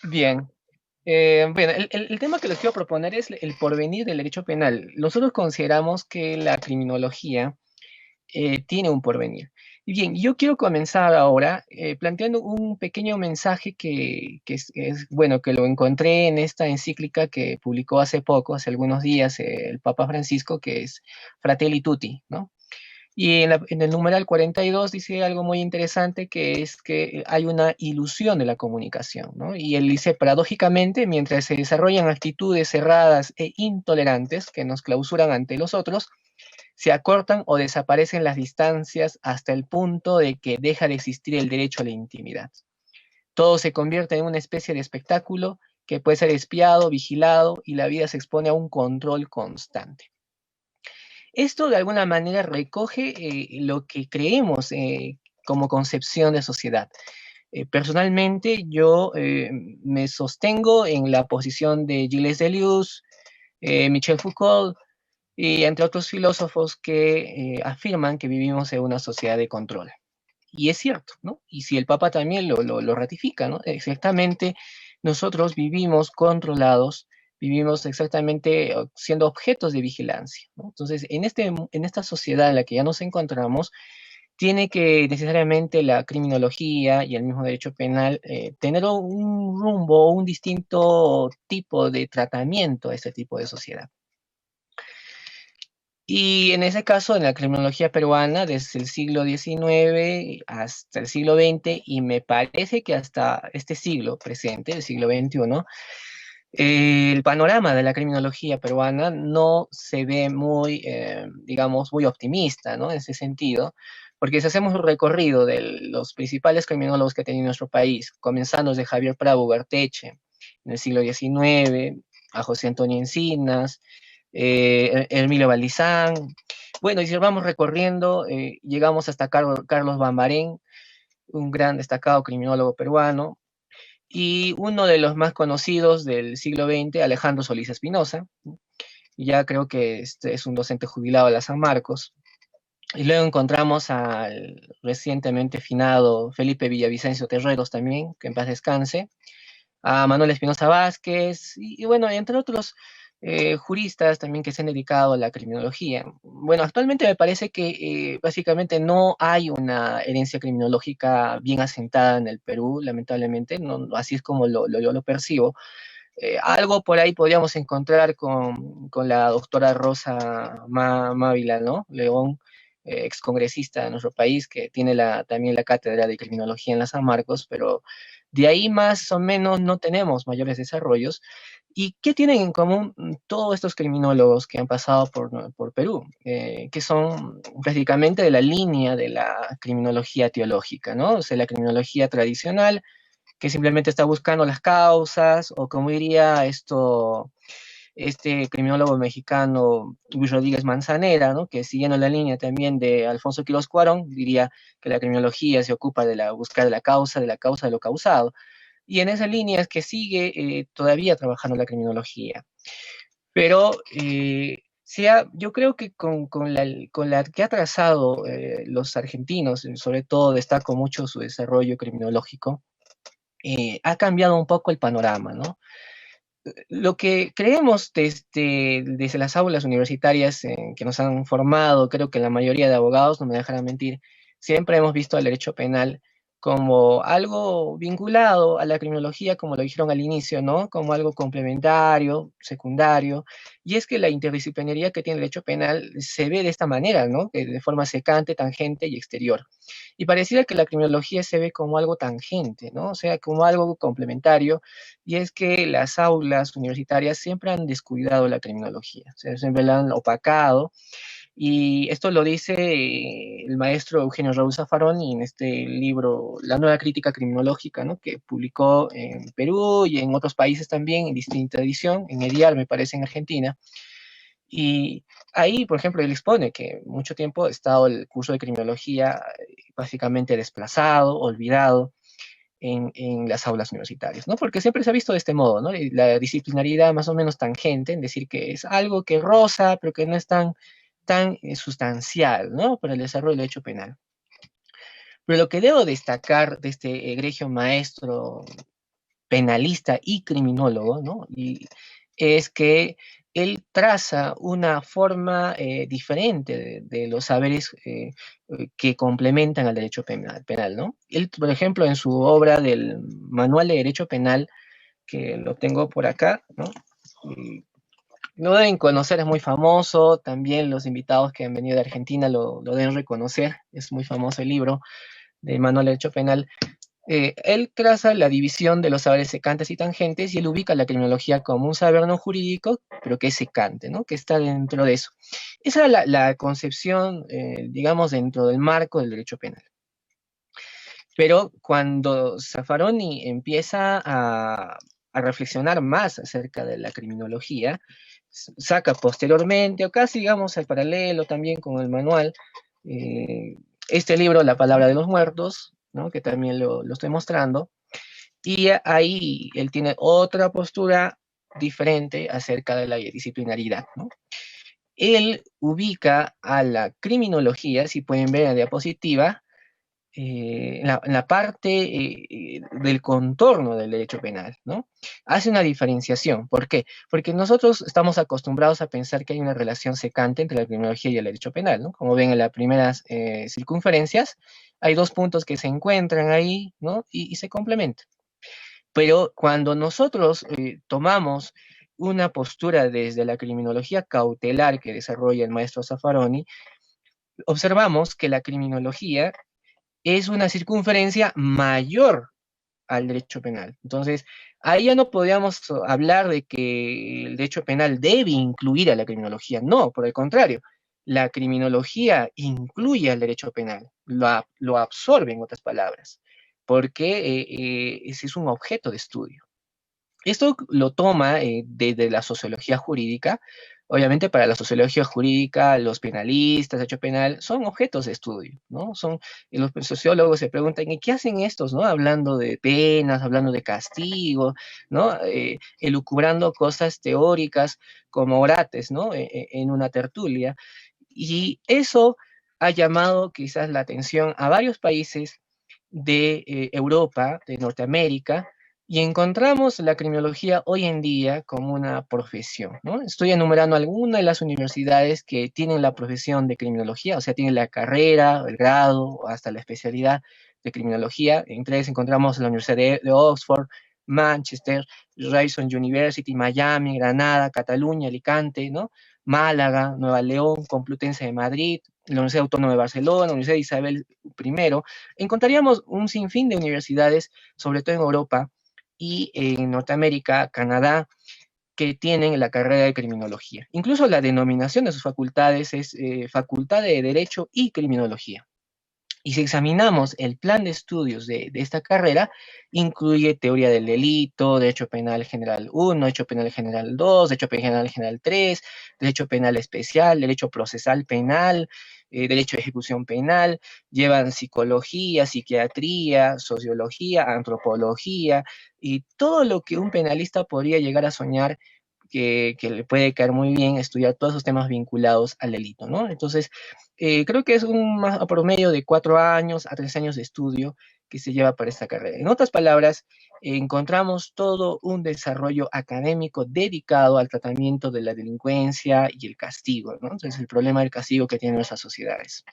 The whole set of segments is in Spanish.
Bien. Bueno, el tema que les quiero proponer es el porvenir del derecho penal. Nosotros consideramos que la criminología tiene un porvenir. Y bien, yo quiero comenzar ahora planteando un pequeño mensaje bueno, que lo encontré en esta encíclica que publicó hace poco, hace algunos días, el Papa Francisco, que es Fratelli Tutti, ¿no? Y en el numeral 42 dice algo muy interesante, que es que hay una ilusión de la comunicación, ¿no? Y él dice, paradójicamente, mientras se desarrollan actitudes cerradas e intolerantes que nos clausuran ante los otros, se acortan o desaparecen las distancias hasta el punto de que deja de existir el derecho a la intimidad. Todo se convierte en una especie de espectáculo que puede ser espiado, vigilado, y la vida se expone a un control constante. Esto de alguna manera recoge lo que creemos como concepción de sociedad. Personalmente, yo me sostengo en la posición de Gilles Deleuze, Michel Foucault y entre otros filósofos que afirman que vivimos en una sociedad de control. Y es cierto, ¿no? Y si el Papa también lo ratifica, ¿no? Exactamente, nosotros vivimos controlados, vivimos exactamente siendo objetos de vigilancia, ¿no? Entonces, en esta sociedad en la que ya nos encontramos, tiene que necesariamente la criminología y el mismo derecho penal tener un rumbo, un distinto tipo de tratamiento a este tipo de sociedad. Y en ese caso, en la criminología peruana, desde el siglo XIX hasta el siglo XX, y me parece que hasta este siglo presente, el siglo XXI, el panorama de la criminología peruana no se ve muy, digamos, muy optimista, ¿no? En ese sentido, porque si hacemos un recorrido de los principales criminólogos que ha tenido nuestro país, comenzando desde Javier Prado Ugarteche en el siglo XIX, a José Antonio Encinas, Emilio Valdizán. Bueno, y si vamos recorriendo, llegamos hasta Carlos Bambarén, un gran destacado criminólogo peruano, y uno de los más conocidos del siglo XX, Alejandro Solís Espinosa. Ya creo que este es un docente jubilado de la San Marcos. Y luego encontramos al recientemente finado Felipe Villavicencio Terreros también, que en paz descanse, a Manuel Espinosa Vázquez, y bueno, entre otros juristas también que se han dedicado a la criminología. Bueno, actualmente me parece que básicamente no hay una herencia criminológica bien asentada en el Perú, lamentablemente, no, así es como yo lo percibo. Algo por ahí podríamos encontrar con la doctora Rosa Mávila, ¿no? León, excongresista de nuestro país, que tiene también la cátedra de criminología en la San Marcos, pero de ahí más o menos no tenemos mayores desarrollos. ¿Y qué tienen en común todos estos criminólogos que han pasado por Perú? Que son prácticamente de la línea de la criminología teológica, ¿no? O sea, la criminología tradicional que simplemente está buscando las causas, o como diría este criminólogo mexicano Luis Rodríguez Manzanera, ¿no? Que siguiendo la línea también de Alfonso Quiroz Cuarón, diría que la criminología se ocupa de buscar de la causa de lo causado. Y en esa línea es que sigue todavía trabajando la criminología. Pero yo creo que con la que ha trazado los argentinos, sobre todo destaco mucho su desarrollo criminológico, ha cambiado un poco el panorama, ¿no? Lo que creemos desde las aulas universitarias que nos han formado, creo que la mayoría de abogados, no me dejarán mentir, siempre hemos visto el derecho penal como algo vinculado a la criminología, como lo dijeron al inicio, ¿no? Como algo complementario, secundario. Y es que la interdisciplinaridad que tiene el derecho penal se ve de esta manera, ¿no? De forma secante, tangente y exterior. Y pareciera que la criminología se ve como algo tangente, ¿no? O sea, como algo complementario, y es que las aulas universitarias siempre han descuidado la criminología, o sea, siempre la han opacado, y esto lo dice el maestro Eugenio Raúl Zaffarón en este libro, La nueva crítica criminológica, ¿no? Que publicó en Perú y en otros países también, en distinta edición, en Ediar, me parece, en Argentina. Y ahí, por ejemplo, él expone que mucho tiempo ha estado el curso de criminología básicamente desplazado, olvidado en las aulas universitarias, ¿no? Porque siempre se ha visto de este modo, ¿no? La disciplinaridad más o menos tangente, en decir que es algo que roza, pero que no es tan sustancial, ¿no? Para el desarrollo del derecho penal. Pero lo que debo destacar de este egregio maestro penalista y criminólogo, ¿no? Y es que él traza una forma diferente de los saberes que complementan al derecho penal, ¿no? Él, por ejemplo, en su obra del Manual de Derecho Penal, que lo tengo por acá, ¿no? Y lo deben conocer, es muy famoso, también los invitados que han venido de Argentina lo deben reconocer, es muy famoso el libro de Manual de Derecho Penal. Él traza la división de los saberes secantes y tangentes y él ubica la criminología como un saber no jurídico, pero que es secante, ¿no? Que está dentro de eso. Esa era la concepción, digamos, dentro del marco del derecho penal. Pero cuando Zaffaroni empieza a reflexionar más acerca de la criminología, saca posteriormente, o casi digamos al paralelo también con el manual, este libro, La Palabra de los Muertos, ¿no? Que también lo estoy mostrando, y ahí él tiene otra postura diferente acerca de la disciplinaridad, ¿no? Él ubica a la criminología, si pueden ver en la diapositiva, en la parte del contorno del derecho penal, ¿no? Hace una diferenciación. ¿Por qué? Porque nosotros estamos acostumbrados a pensar que hay una relación secante entre la criminología y el derecho penal, ¿no? Como ven en las primeras circunferencias, hay dos puntos que se encuentran ahí, ¿no? Y se complementan. Pero cuando nosotros tomamos una postura desde la criminología cautelar que desarrolla el maestro Zaffaroni, observamos que la criminología es una circunferencia mayor al derecho penal. Entonces, ahí ya no podíamos hablar de que el derecho penal debe incluir a la criminología. No, por el contrario, la criminología incluye al derecho penal, lo absorbe en otras palabras, porque ese es un objeto de estudio. Esto lo toma desde la sociología jurídica. Obviamente para la sociología jurídica, los penalistas, derecho penal, son objetos de estudio, ¿no? Los sociólogos se preguntan, ¿y qué hacen estos, no? Hablando de penas, hablando de castigo, ¿no? Elucubrando cosas teóricas como orates, ¿no? En una tertulia. Y eso ha llamado quizás la atención a varios países de Europa, de Norteamérica, y encontramos la criminología hoy en día como una profesión, ¿no? Estoy enumerando algunas de las universidades que tienen la profesión de criminología, o sea, tienen la carrera, el grado, o hasta la especialidad de criminología. Entre ellas encontramos la Universidad de Oxford, Manchester, Ryerson University, Miami, Granada, Cataluña, Alicante, ¿no? Málaga, Nueva León, Complutense de Madrid, la Universidad Autónoma de Barcelona, la Universidad de Isabel I. Encontraríamos un sinfín de universidades, sobre todo en Europa y en Norteamérica, Canadá, que tienen la carrera de criminología. Incluso la denominación de sus facultades es Facultad de Derecho y Criminología. Y si examinamos el plan de estudios de esta carrera, incluye teoría del delito, derecho penal general 1, derecho penal general 2, derecho penal general 3, derecho penal especial, derecho procesal penal, derecho de ejecución penal, llevan psicología, psiquiatría, sociología, antropología, y todo lo que un penalista podría llegar a soñar que le puede caer muy bien estudiar todos esos temas vinculados al delito, ¿no? Entonces, creo que es un a promedio de 4 años a 3 años de estudio que se lleva para esta carrera. En otras palabras, encontramos todo un desarrollo académico dedicado al tratamiento de la delincuencia y el castigo, ¿no? Entonces, el problema del castigo que tienen nuestras sociedades.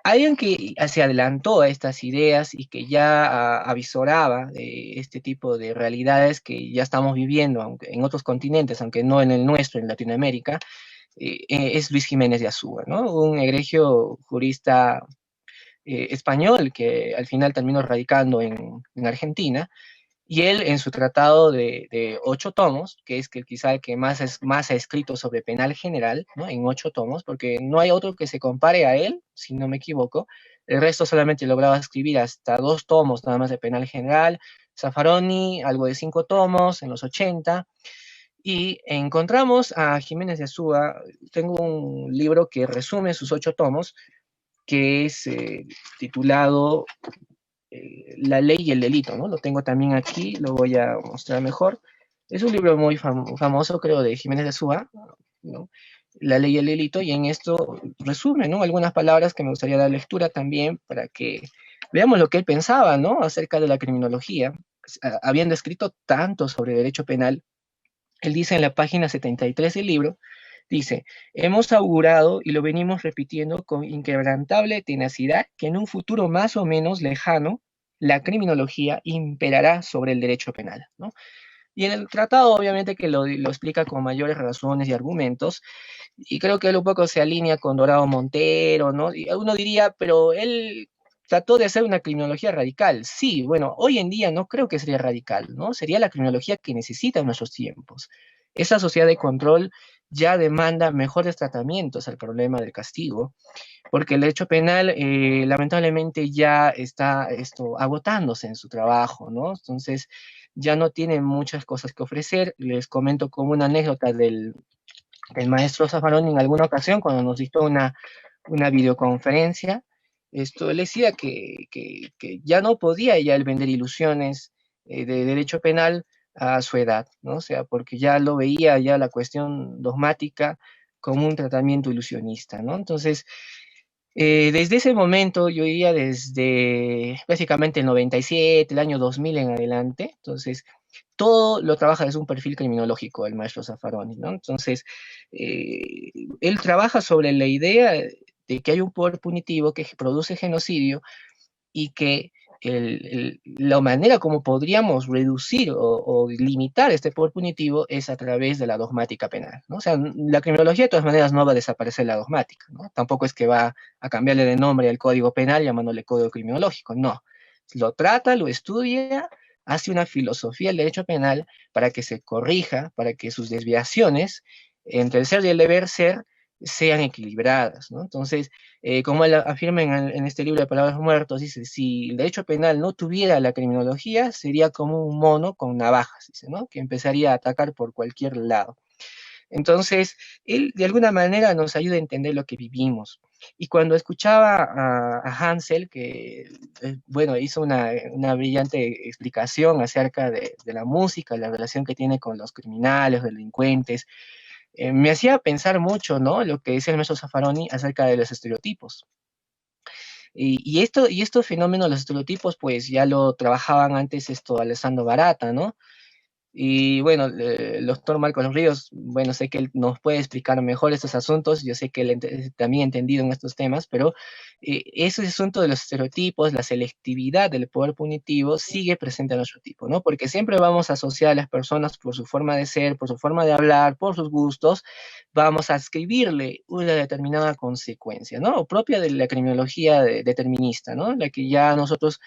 Alguien que se adelantó a estas ideas y que ya avisoraba este tipo de realidades que ya estamos viviendo aunque en otros continentes, aunque no en el nuestro, en Latinoamérica, es Luis Jiménez de Azúa, ¿no? Un egregio jurista español que al final terminó radicando en Argentina, y él en su tratado de 8 tomos, que es que quizá el que más ha escrito sobre penal general, ¿no? En 8 tomos, porque no hay otro que se compare a él, si no me equivoco. El resto solamente lograba escribir hasta 2 tomos nada más de penal general. Zaffaroni, algo de 5 tomos en los 80. Y encontramos a Jiménez de Azúa. Tengo un libro que resume sus 8 tomos, que es titulado La ley y el delito, ¿no? Lo tengo también aquí, lo voy a mostrar mejor. Es un libro muy famoso, creo, de Jiménez de Azúa, ¿no? La ley y el delito, y en esto resume, ¿no? Algunas palabras que me gustaría dar lectura también para que veamos lo que él pensaba, ¿no? Acerca de la criminología. habiendo escrito tanto sobre derecho penal, él dice en la página 73 del libro, dice, hemos augurado y lo venimos repitiendo con inquebrantable tenacidad que en un futuro más o menos lejano, la criminología imperará sobre el derecho penal, ¿no? Y en el tratado, obviamente, que lo explica con mayores razones y argumentos, y creo que él un poco se alinea con Dorado Montero, ¿no? Y uno diría, pero él trató de hacer una criminología radical. Sí, bueno, hoy en día no creo que sería radical, ¿no? Sería la criminología que necesitan nuestros tiempos. Esa sociedad de control ya demanda mejores tratamientos al problema del castigo, porque el derecho penal lamentablemente ya está esto agotándose en su trabajo, ¿no? Entonces ya no tiene muchas cosas que ofrecer. Les comento como una anécdota del maestro Zaffaroni en alguna ocasión cuando nos dictó una videoconferencia. Esto, él decía que ya no podía ya él vender ilusiones de derecho penal a su edad, ¿no? O sea, porque ya lo veía ya la cuestión dogmática como un tratamiento ilusionista, ¿no? Entonces, desde ese momento, yo diría desde básicamente el 97, el año 2000 en adelante, entonces todo lo trabaja desde un perfil criminológico el maestro Zaffaroni, ¿no? Entonces, él trabaja sobre la idea de que hay un poder punitivo que produce genocidio y que la manera como podríamos reducir o limitar este poder punitivo es a través de la dogmática penal, ¿no? O sea, la criminología de todas maneras no va a desaparecer la dogmática, ¿no? Tampoco es que va a cambiarle de nombre al código penal llamándole código criminológico, no. Lo trata, lo estudia, hace una filosofía del derecho penal para que se corrija, para que sus desviaciones entre el ser y el deber ser sean equilibradas, ¿no? Entonces, como él afirma en este libro de Palabras Muertos, dice, si el derecho penal no tuviera la criminología, sería como un mono con navajas, dice, ¿no? Que empezaría a atacar por cualquier lado. Entonces, él de alguna manera nos ayuda a entender lo que vivimos. Y cuando escuchaba a Hansel, que, bueno, hizo una brillante explicación acerca de la música, la relación que tiene con los criminales, delincuentes, me hacía pensar mucho, ¿no? Lo que decía el maestro Zaffaroni acerca de los estereotipos. Y estos fenómenos, los estereotipos, pues ya lo trabajaban antes esto Alessandro Barata, ¿no? Y bueno, el doctor Marcos Ríos, bueno, sé que él nos puede explicar mejor estos asuntos, yo sé que él también ha entendido en estos temas, pero ese asunto de los estereotipos, la selectividad del poder punitivo sigue presente en nuestro tipo, ¿no? Porque siempre vamos a asociar a las personas por su forma de ser, por su forma de hablar, por sus gustos, vamos a escribirle una determinada consecuencia, ¿no? O propia de la criminología determinista, ¿no? La que ya nosotros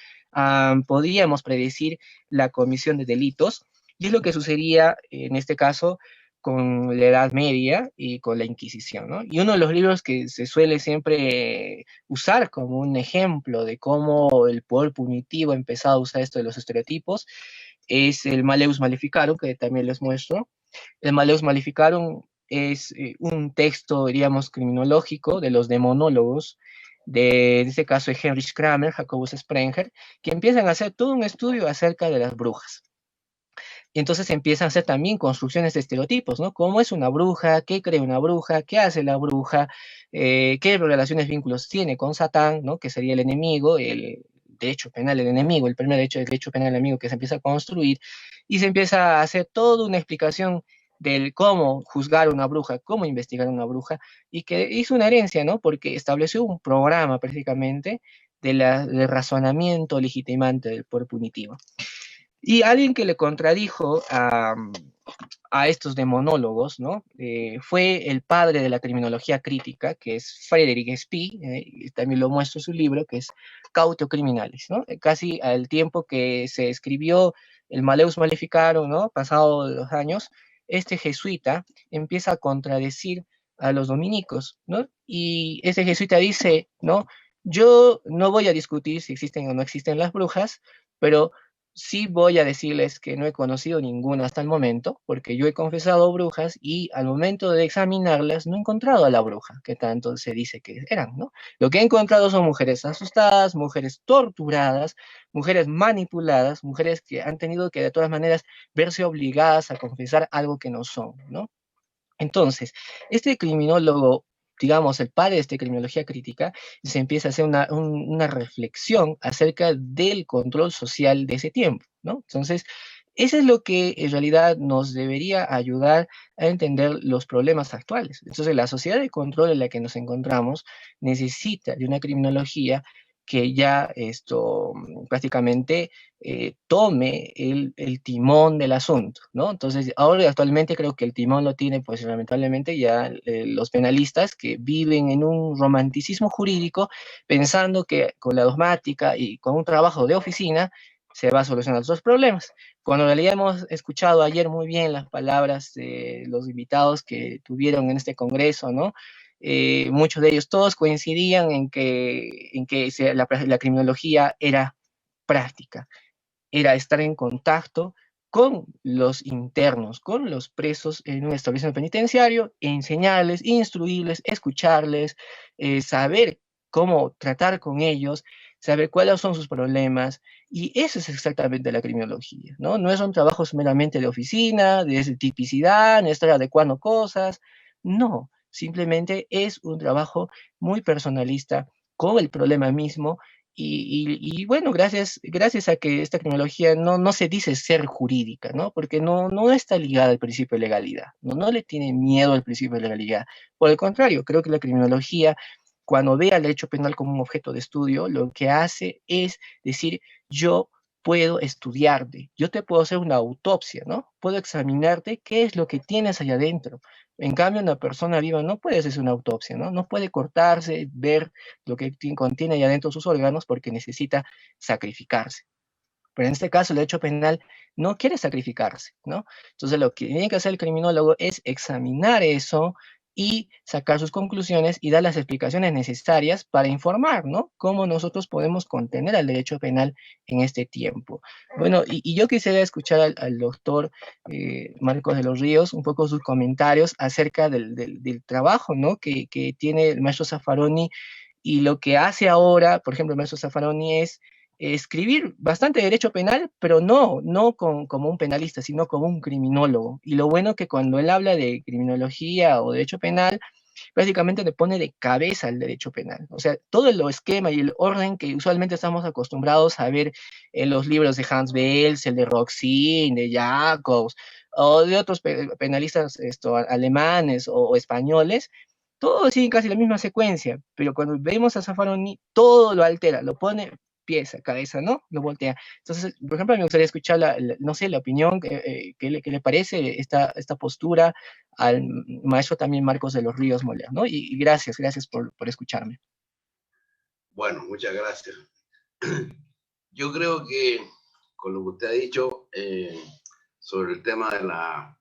podíamos predecir la comisión de delitos y es lo que sucedía en este caso con la Edad Media y con la Inquisición, ¿no? Y uno de los libros que se suele siempre usar como un ejemplo de cómo el poder punitivo ha empezado a usar esto de los estereotipos es el Malleus Maleficarum, que también les muestro. El Malleus Maleficarum es un texto, diríamos, criminológico de los demonólogos, en este caso de Heinrich Kramer, Jacobus Sprenger, que empiezan a hacer todo un estudio acerca de las brujas. Y entonces empiezan a hacer también construcciones de estereotipos, ¿no? ¿Cómo es una bruja? ¿Qué cree una bruja? ¿Qué hace la bruja? ¿Qué relaciones, vínculos tiene con Satán, ¿no? Que sería el enemigo, el derecho penal, el enemigo, el primer derecho penal enemigo que se empieza a construir, y se empieza a hacer toda una explicación del cómo juzgar una bruja, cómo investigar una bruja, y que hizo una herencia, ¿no? Porque estableció un programa prácticamente del razonamiento legitimante del poder punitivo. Y alguien que le contradijo a estos demonólogos, ¿no? Fue el padre de la criminología crítica, que es Frederick Spee, también lo muestra en su libro, que es Cautio Criminalis, ¿no? Casi al tiempo que se escribió el Malleus Maleficarum, ¿no? Pasado los años, este jesuita empieza a contradecir a los dominicos, ¿no? Y ese jesuita dice, ¿no? Yo no voy a discutir si existen o no existen las brujas, pero sí voy a decirles que no he conocido ninguna hasta el momento, porque yo he confesado brujas y al momento de examinarlas no he encontrado a la bruja, que tanto se dice que eran, ¿no? Lo que he encontrado son mujeres asustadas, mujeres torturadas, mujeres manipuladas, mujeres que han tenido que de todas maneras verse obligadas a confesar algo que no son, ¿no? Entonces, este criminólogo digamos, el padre de esta criminología crítica, se empieza a hacer una reflexión acerca del control social de ese tiempo, ¿no? Entonces, eso es lo que en realidad nos debería ayudar a entender los problemas actuales. Entonces, la sociedad de control en la que nos encontramos necesita de una criminología que ya prácticamente tome el timón del asunto, ¿no? Entonces, ahora actualmente creo que el timón lo tiene, pues lamentablemente, ya los penalistas que viven en un romanticismo jurídico, pensando que con la dogmática y con un trabajo de oficina se va a solucionar los problemas. Cuando en realidad hemos escuchado ayer muy bien las palabras de los invitados que tuvieron en este congreso, ¿no? Muchos de ellos todos coincidían en que la criminología era práctica, era estar en contacto con los internos, con los presos en un establecimiento penitenciario, enseñarles, instruirles, escucharles, saber cómo tratar con ellos, saber cuáles son sus problemas, y eso es exactamente la criminología, ¿no? No son trabajos meramente de oficina, de tipicidad, no estar adecuando cosas, no, simplemente es un trabajo muy personalista con el problema mismo y bueno, gracias a que esta tecnología no se dice ser jurídica, ¿no? Porque no está ligada al principio de legalidad, no le tiene miedo al principio de legalidad. Por el contrario, creo que la criminología, cuando ve al derecho penal como un objeto de estudio, lo que hace es decir, yo puedo estudiarte, yo te puedo hacer una autopsia, ¿no? Puedo examinarte qué es lo que tienes allá adentro. En cambio, una persona viva no puede hacerse una autopsia, ¿no? No puede cortarse, ver lo que contiene ahí adentro sus órganos porque necesita sacrificarse. Pero en este caso, el derecho penal no quiere sacrificarse, ¿no? Entonces, lo que tiene que hacer el criminólogo es examinar eso y sacar sus conclusiones y dar las explicaciones necesarias para informar, ¿no? Cómo nosotros podemos contener al derecho penal en este tiempo. Bueno, y yo quisiera escuchar al doctor Marcos de los Ríos un poco sus comentarios acerca del trabajo, ¿no? Que tiene el maestro Zaffaroni y lo que hace ahora, por ejemplo, el maestro Zaffaroni es escribir bastante derecho penal, pero no como un penalista, sino como un criminólogo. Y lo bueno que cuando él habla de criminología o derecho penal, prácticamente le pone de cabeza al derecho penal. O sea, todo el esquema y el orden que usualmente estamos acostumbrados a ver en los libros de Hans Belz, el de Roxin, de Jacobs, o de otros penalistas alemanes o españoles, todo sigue casi la misma secuencia, pero cuando vemos a Zaffaroni, todo lo altera, lo pone pieza, cabeza, ¿no? Lo voltea. Entonces, por ejemplo, me gustaría escuchar, no sé, la opinión que le parece esta postura al maestro también Marcos de los Ríos Moller, ¿no? Y gracias por escucharme. Bueno, muchas gracias. Yo creo que con lo que usted ha dicho sobre el tema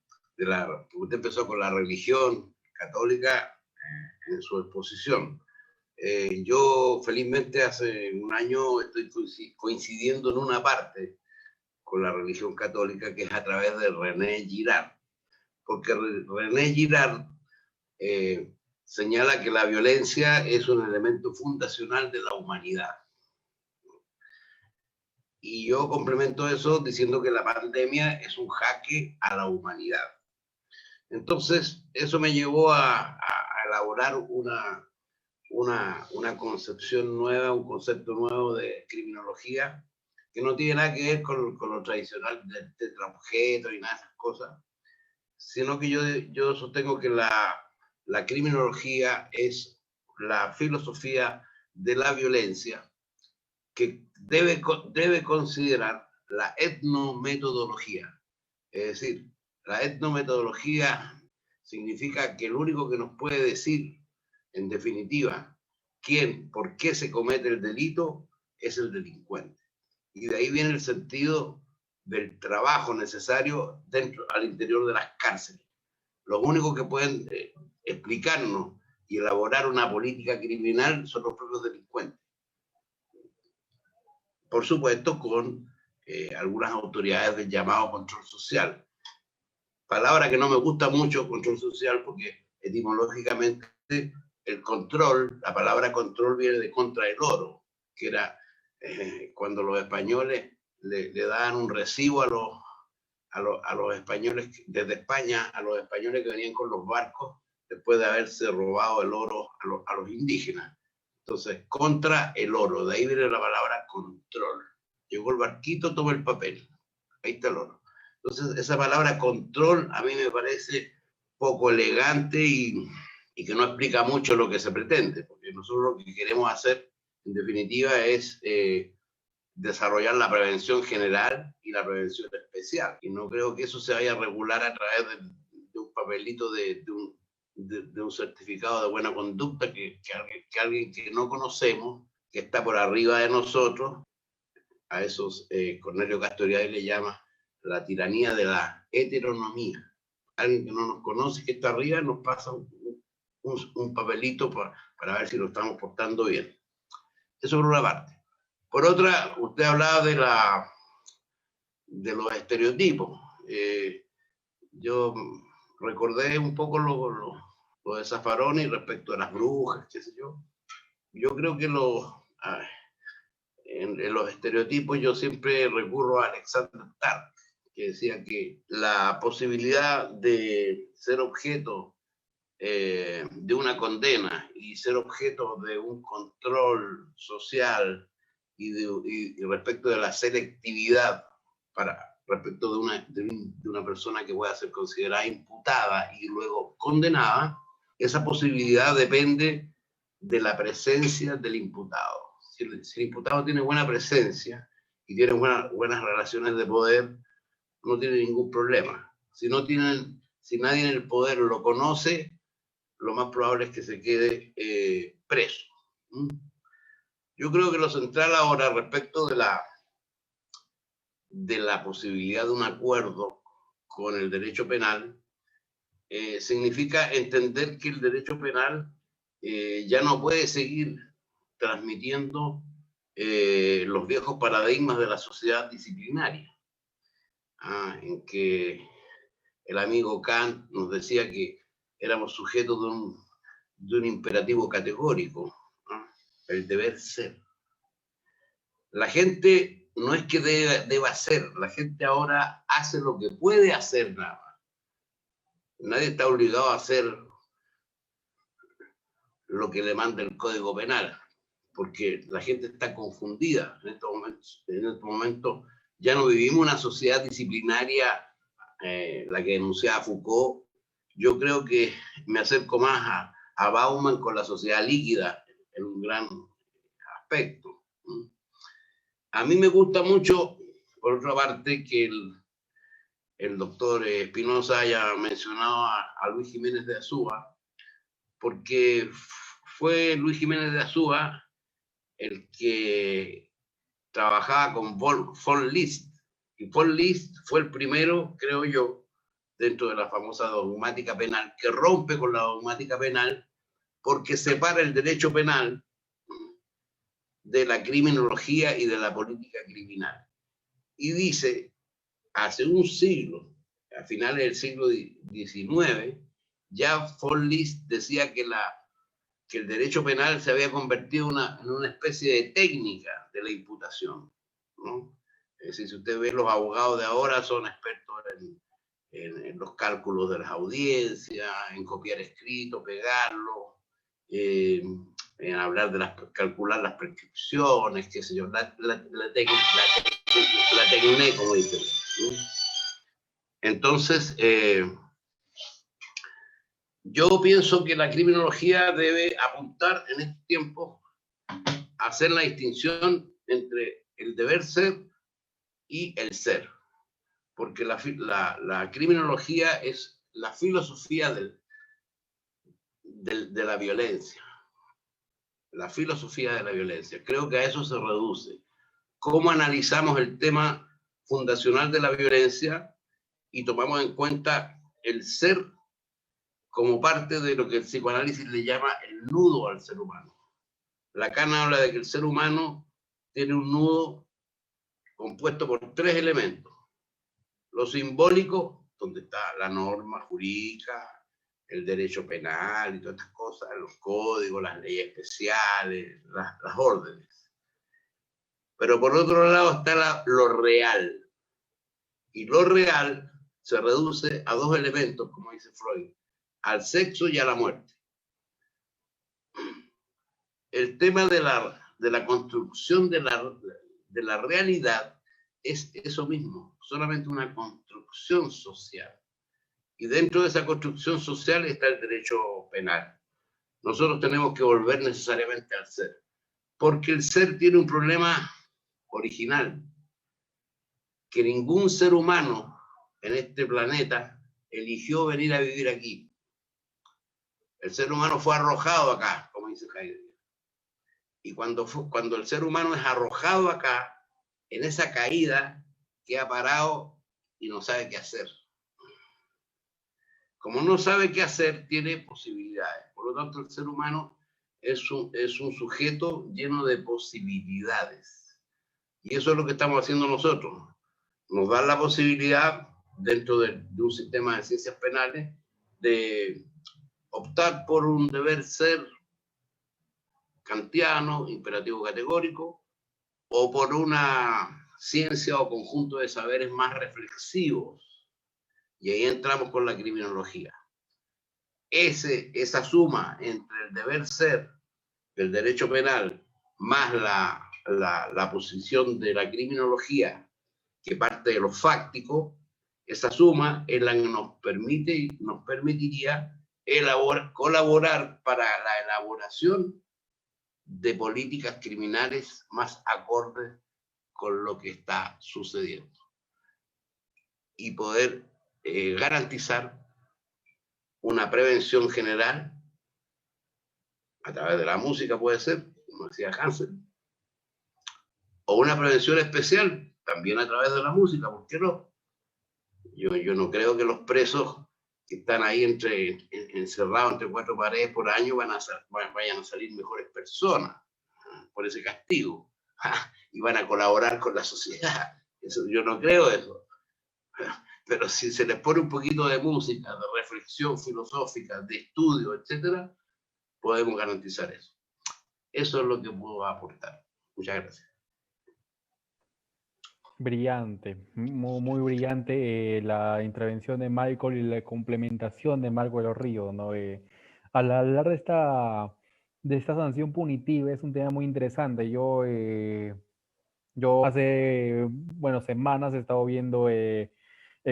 usted empezó con la religión católica en su exposición. Yo felizmente hace un año estoy coincidiendo en una parte con la religión católica que es a través de René Girard, porque René Girard señala que la violencia es un elemento fundacional de la humanidad. Y yo complemento eso diciendo que la pandemia es un jaque a la humanidad. Entonces, eso me llevó a elaborar una concepción nueva, un concepto nuevo de criminología que no tiene nada que ver con lo tradicional del tetraobjeto y nada de esas cosas, sino que yo sostengo que la criminología es la filosofía de la violencia que debe considerar la etnometodología. Es decir, la etnometodología significa que lo único que nos puede decir, en definitiva, por qué se comete el delito, es el delincuente. Y de ahí viene el sentido del trabajo necesario al interior de las cárceles. Los únicos que pueden explicarnos y elaborar una política criminal son los propios delincuentes. Por supuesto, con algunas autoridades del llamado control social. Palabra que no me gusta mucho, control social, porque etimológicamente el control, la palabra control viene de contra el oro, que era cuando los españoles le daban un recibo a los españoles desde España, a los españoles que venían con los barcos después de haberse robado el oro a los indígenas. Entonces, contra el oro, de ahí viene la palabra control. Llegó el barquito, toma el papel, ahí está el oro. Entonces, esa palabra control a mí me parece poco elegante y que no explica mucho lo que se pretende, porque nosotros lo que queremos hacer, en definitiva, es desarrollar la prevención general y la prevención especial. Y no creo que eso se vaya a regular a través de un papelito de un certificado de buena conducta que alguien que no conocemos, que está por arriba de nosotros, a esos Cornelio Castoriadis le llama la tiranía de la heteronomía. Alguien que no nos conoce, que está arriba, nos pasa un papelito para ver si lo estamos portando bien. Eso por una parte. Por otra, usted hablaba de los estereotipos. Yo recordé un poco lo de Zaffaroni respecto a las brujas, qué sé yo. Yo creo que en los estereotipos yo siempre recurro a Alexander Stark, que decía que la posibilidad de ser objeto de una condena y ser objeto de un control social y respecto de la selectividad respecto de una persona que pueda ser considerada imputada y luego condenada, esa posibilidad depende de la presencia del imputado. Si el imputado tiene buena presencia y tiene buenas relaciones de poder, no tiene ningún problema. Si nadie en el poder lo conoce, lo más probable es que se quede preso. Yo creo que lo central ahora respecto de la posibilidad de un acuerdo con el derecho penal significa entender que el derecho penal ya no puede seguir transmitiendo los viejos paradigmas de la sociedad disciplinaria, en que el amigo Kant nos decía que éramos sujetos de un imperativo categórico, ¿no? El deber ser. La gente no es que deba hacer, la gente ahora hace lo que puede hacer nada más. Nadie está obligado a hacer lo que le manda el Código Penal, porque la gente está confundida. En este momento ya no vivimos una sociedad disciplinaria, la que denunciaba Foucault. Yo creo que me acerco más a Bauman con la sociedad líquida en un gran aspecto. A mí me gusta mucho, por otra parte, que el doctor Espinosa haya mencionado a Luis Jiménez de Azúa, porque fue Luis Jiménez de Azúa el que trabajaba con von List, y von List fue el primero, creo yo, dentro de la famosa dogmática penal, que rompe con la dogmática penal porque separa el derecho penal de la criminología y de la política criminal. Y dice, hace un siglo, a finales del siglo XIX, ya von List decía que el derecho penal se había convertido en una especie de técnica de la imputación, ¿no? Es decir, si usted ve los abogados de ahora son expertos en los cálculos de las audiencias, en copiar escrito, pegarlo, en hablar calcular las prescripciones, qué sé yo, la técnica, como dicen, ¿no? Entonces, yo pienso que la criminología debe apuntar en este tiempo a hacer la distinción entre el deber ser y el ser, porque la criminología es la filosofía de la violencia, la filosofía de la violencia. Creo que a eso se reduce. ¿Cómo analizamos el tema fundacional de la violencia y tomamos en cuenta el ser como parte de lo que el psicoanálisis le llama el nudo al ser humano? Lacan habla de que el ser humano tiene un nudo compuesto por 3 elementos. Lo simbólico, donde está la norma jurídica, el derecho penal y todas estas cosas, los códigos, las leyes especiales, las órdenes. Pero por otro lado está lo real. Y lo real se reduce a 2 elementos, como dice Freud, al sexo y a la muerte. El tema de la construcción de la realidad es eso mismo, solamente una construcción social. Y dentro de esa construcción social está el derecho penal. Nosotros tenemos que volver necesariamente al ser, porque el ser tiene un problema original, que ningún ser humano en este planeta eligió venir a vivir aquí. El ser humano fue arrojado acá, como dice Heidegger. Y cuando el ser humano es arrojado acá, en esa caída, queda parado y no sabe qué hacer. Como no sabe qué hacer, tiene posibilidades. Por lo tanto, el ser humano es un sujeto lleno de posibilidades. Y eso es lo que estamos haciendo nosotros. Nos dan la posibilidad, dentro de un sistema de ciencias penales, de optar por un deber ser kantiano, imperativo categórico, o por una ciencia o conjunto de saberes más reflexivos. Y ahí entramos con la criminología. Esa suma entre el deber ser, el derecho penal, más la posición de la criminología, que parte de lo fáctico, esa suma es la que nos permitiría colaborar para la elaboración de políticas criminales más acordes con lo que está sucediendo y poder garantizar una prevención general a través de la música, puede ser, como decía Hansel, o una prevención especial también a través de la música, ¿por qué no? Yo no creo que los presos que están ahí encerrados entre cuatro paredes por año vayan a salir mejores personas por ese castigo y van a colaborar con la sociedad. Yo no creo eso. Pero si se les pone un poquito de música, de reflexión filosófica, de estudio, etcétera, podemos garantizar eso. Eso es lo que puedo aportar. Muchas gracias. Brillante, muy brillante la intervención de Michael y la complementación de Marco de los Ríos, ¿no? Al hablar de esta sanción punitiva es un tema muy interesante. Yo hace, bueno, semanas he estado viendo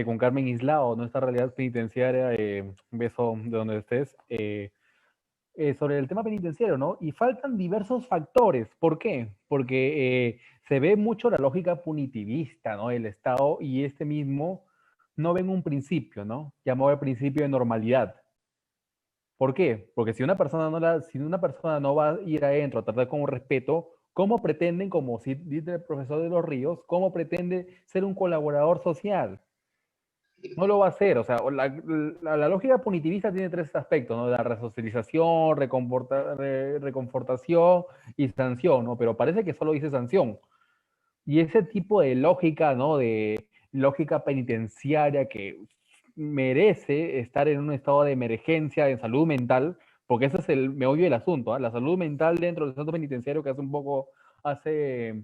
con Carmen Islao, nuestra realidad penitenciaria, un beso de donde estés, sobre el tema penitenciario, ¿no? Y faltan diversos factores. ¿Por qué? Porque se ve mucho la lógica punitivista, ¿no? El Estado y este mismo no ven un principio, ¿no? Llamado el principio de normalidad. ¿Por qué? Porque si una persona no va a ir adentro a tratar con respeto, ¿cómo pretenden, como dice el profesor de los Ríos, cómo pretende ser un colaborador social? No lo va a hacer, o sea, la lógica punitivista tiene tres aspectos, ¿no? La resocialización, reconfortación y sanción, ¿no? Pero parece que solo dice sanción. Y ese tipo de lógica, ¿no? De lógica penitenciaria que merece estar en un estado de emergencia de salud mental, porque ese es el meollo del asunto, ¿eh? La salud mental dentro del centro penitenciario que hace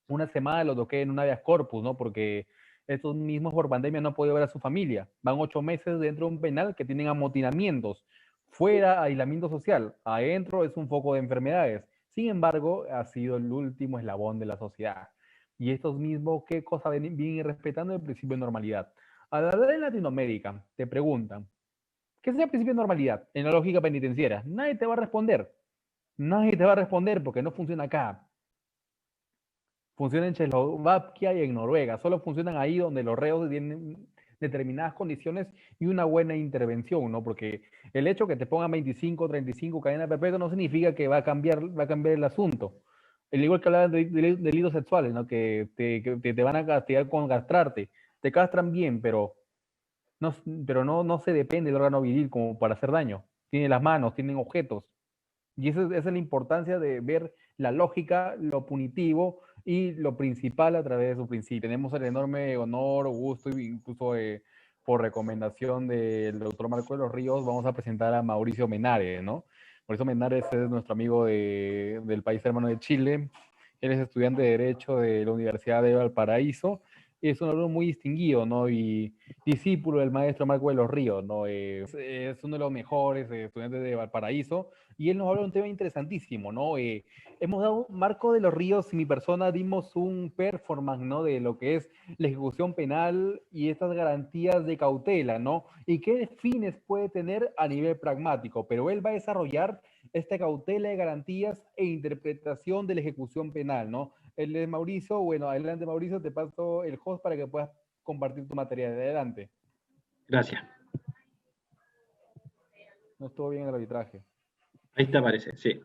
una semana lo toqué en un habeas corpus, ¿no? Porque estos mismos por pandemia no han podido ver a su familia. Van 8 meses dentro de un penal que tienen amotinamientos. Fuera, aislamiento social. Adentro es un foco de enfermedades. Sin embargo, ha sido el último eslabón de la sociedad. Y estos mismos, ¿qué cosa vienen respetando el principio de normalidad? Al hablar en Latinoamérica, te preguntan, ¿qué es el principio de normalidad en la lógica penitenciaria? Nadie te va a responder. Nadie te va a responder porque no funciona acá. Funciona en Checoslovaquia y en Noruega. Solo funcionan ahí donde los reos tienen determinadas condiciones y una buena intervención, ¿no? Porque el hecho que te pongan 25, 35 cadena perpetua no significa que va a cambiar el asunto. El igual que hablaban de delitos sexuales, ¿no? Que te van a castigar con castrarte. Te castran bien, pero no se depende del órgano viril como para hacer daño. Tiene las manos, tienen objetos. Y esa es la importancia de ver la lógica, lo punitivo y lo principal a través de su principio. Tenemos el enorme honor, gusto, incluso por recomendación del doctor Marco de los Ríos, vamos a presentar a Mauricio Menares, ¿no? Mauricio Menares es nuestro amigo del país hermano de Chile. Él es estudiante de Derecho de la Universidad de Valparaíso. es un alumno muy distinguido, ¿no? Y discípulo del maestro Marco de los Ríos, ¿no? Es uno de los mejores estudiantes de Valparaíso, y él nos habla de un tema interesantísimo, ¿no? Hemos dado, Marco de los Ríos y mi persona dimos un performance, ¿no? De lo que es la ejecución penal y estas garantías de cautela, ¿no? Y qué fines puede tener a nivel pragmático, pero él va a desarrollar esta cautela de garantías e interpretación de la ejecución penal, ¿no? Él es Mauricio. Bueno, adelante Mauricio, te paso el host para que puedas compartir tu material. Adelante. Gracias. No estuvo bien el arbitraje. Ahí te aparece, sí.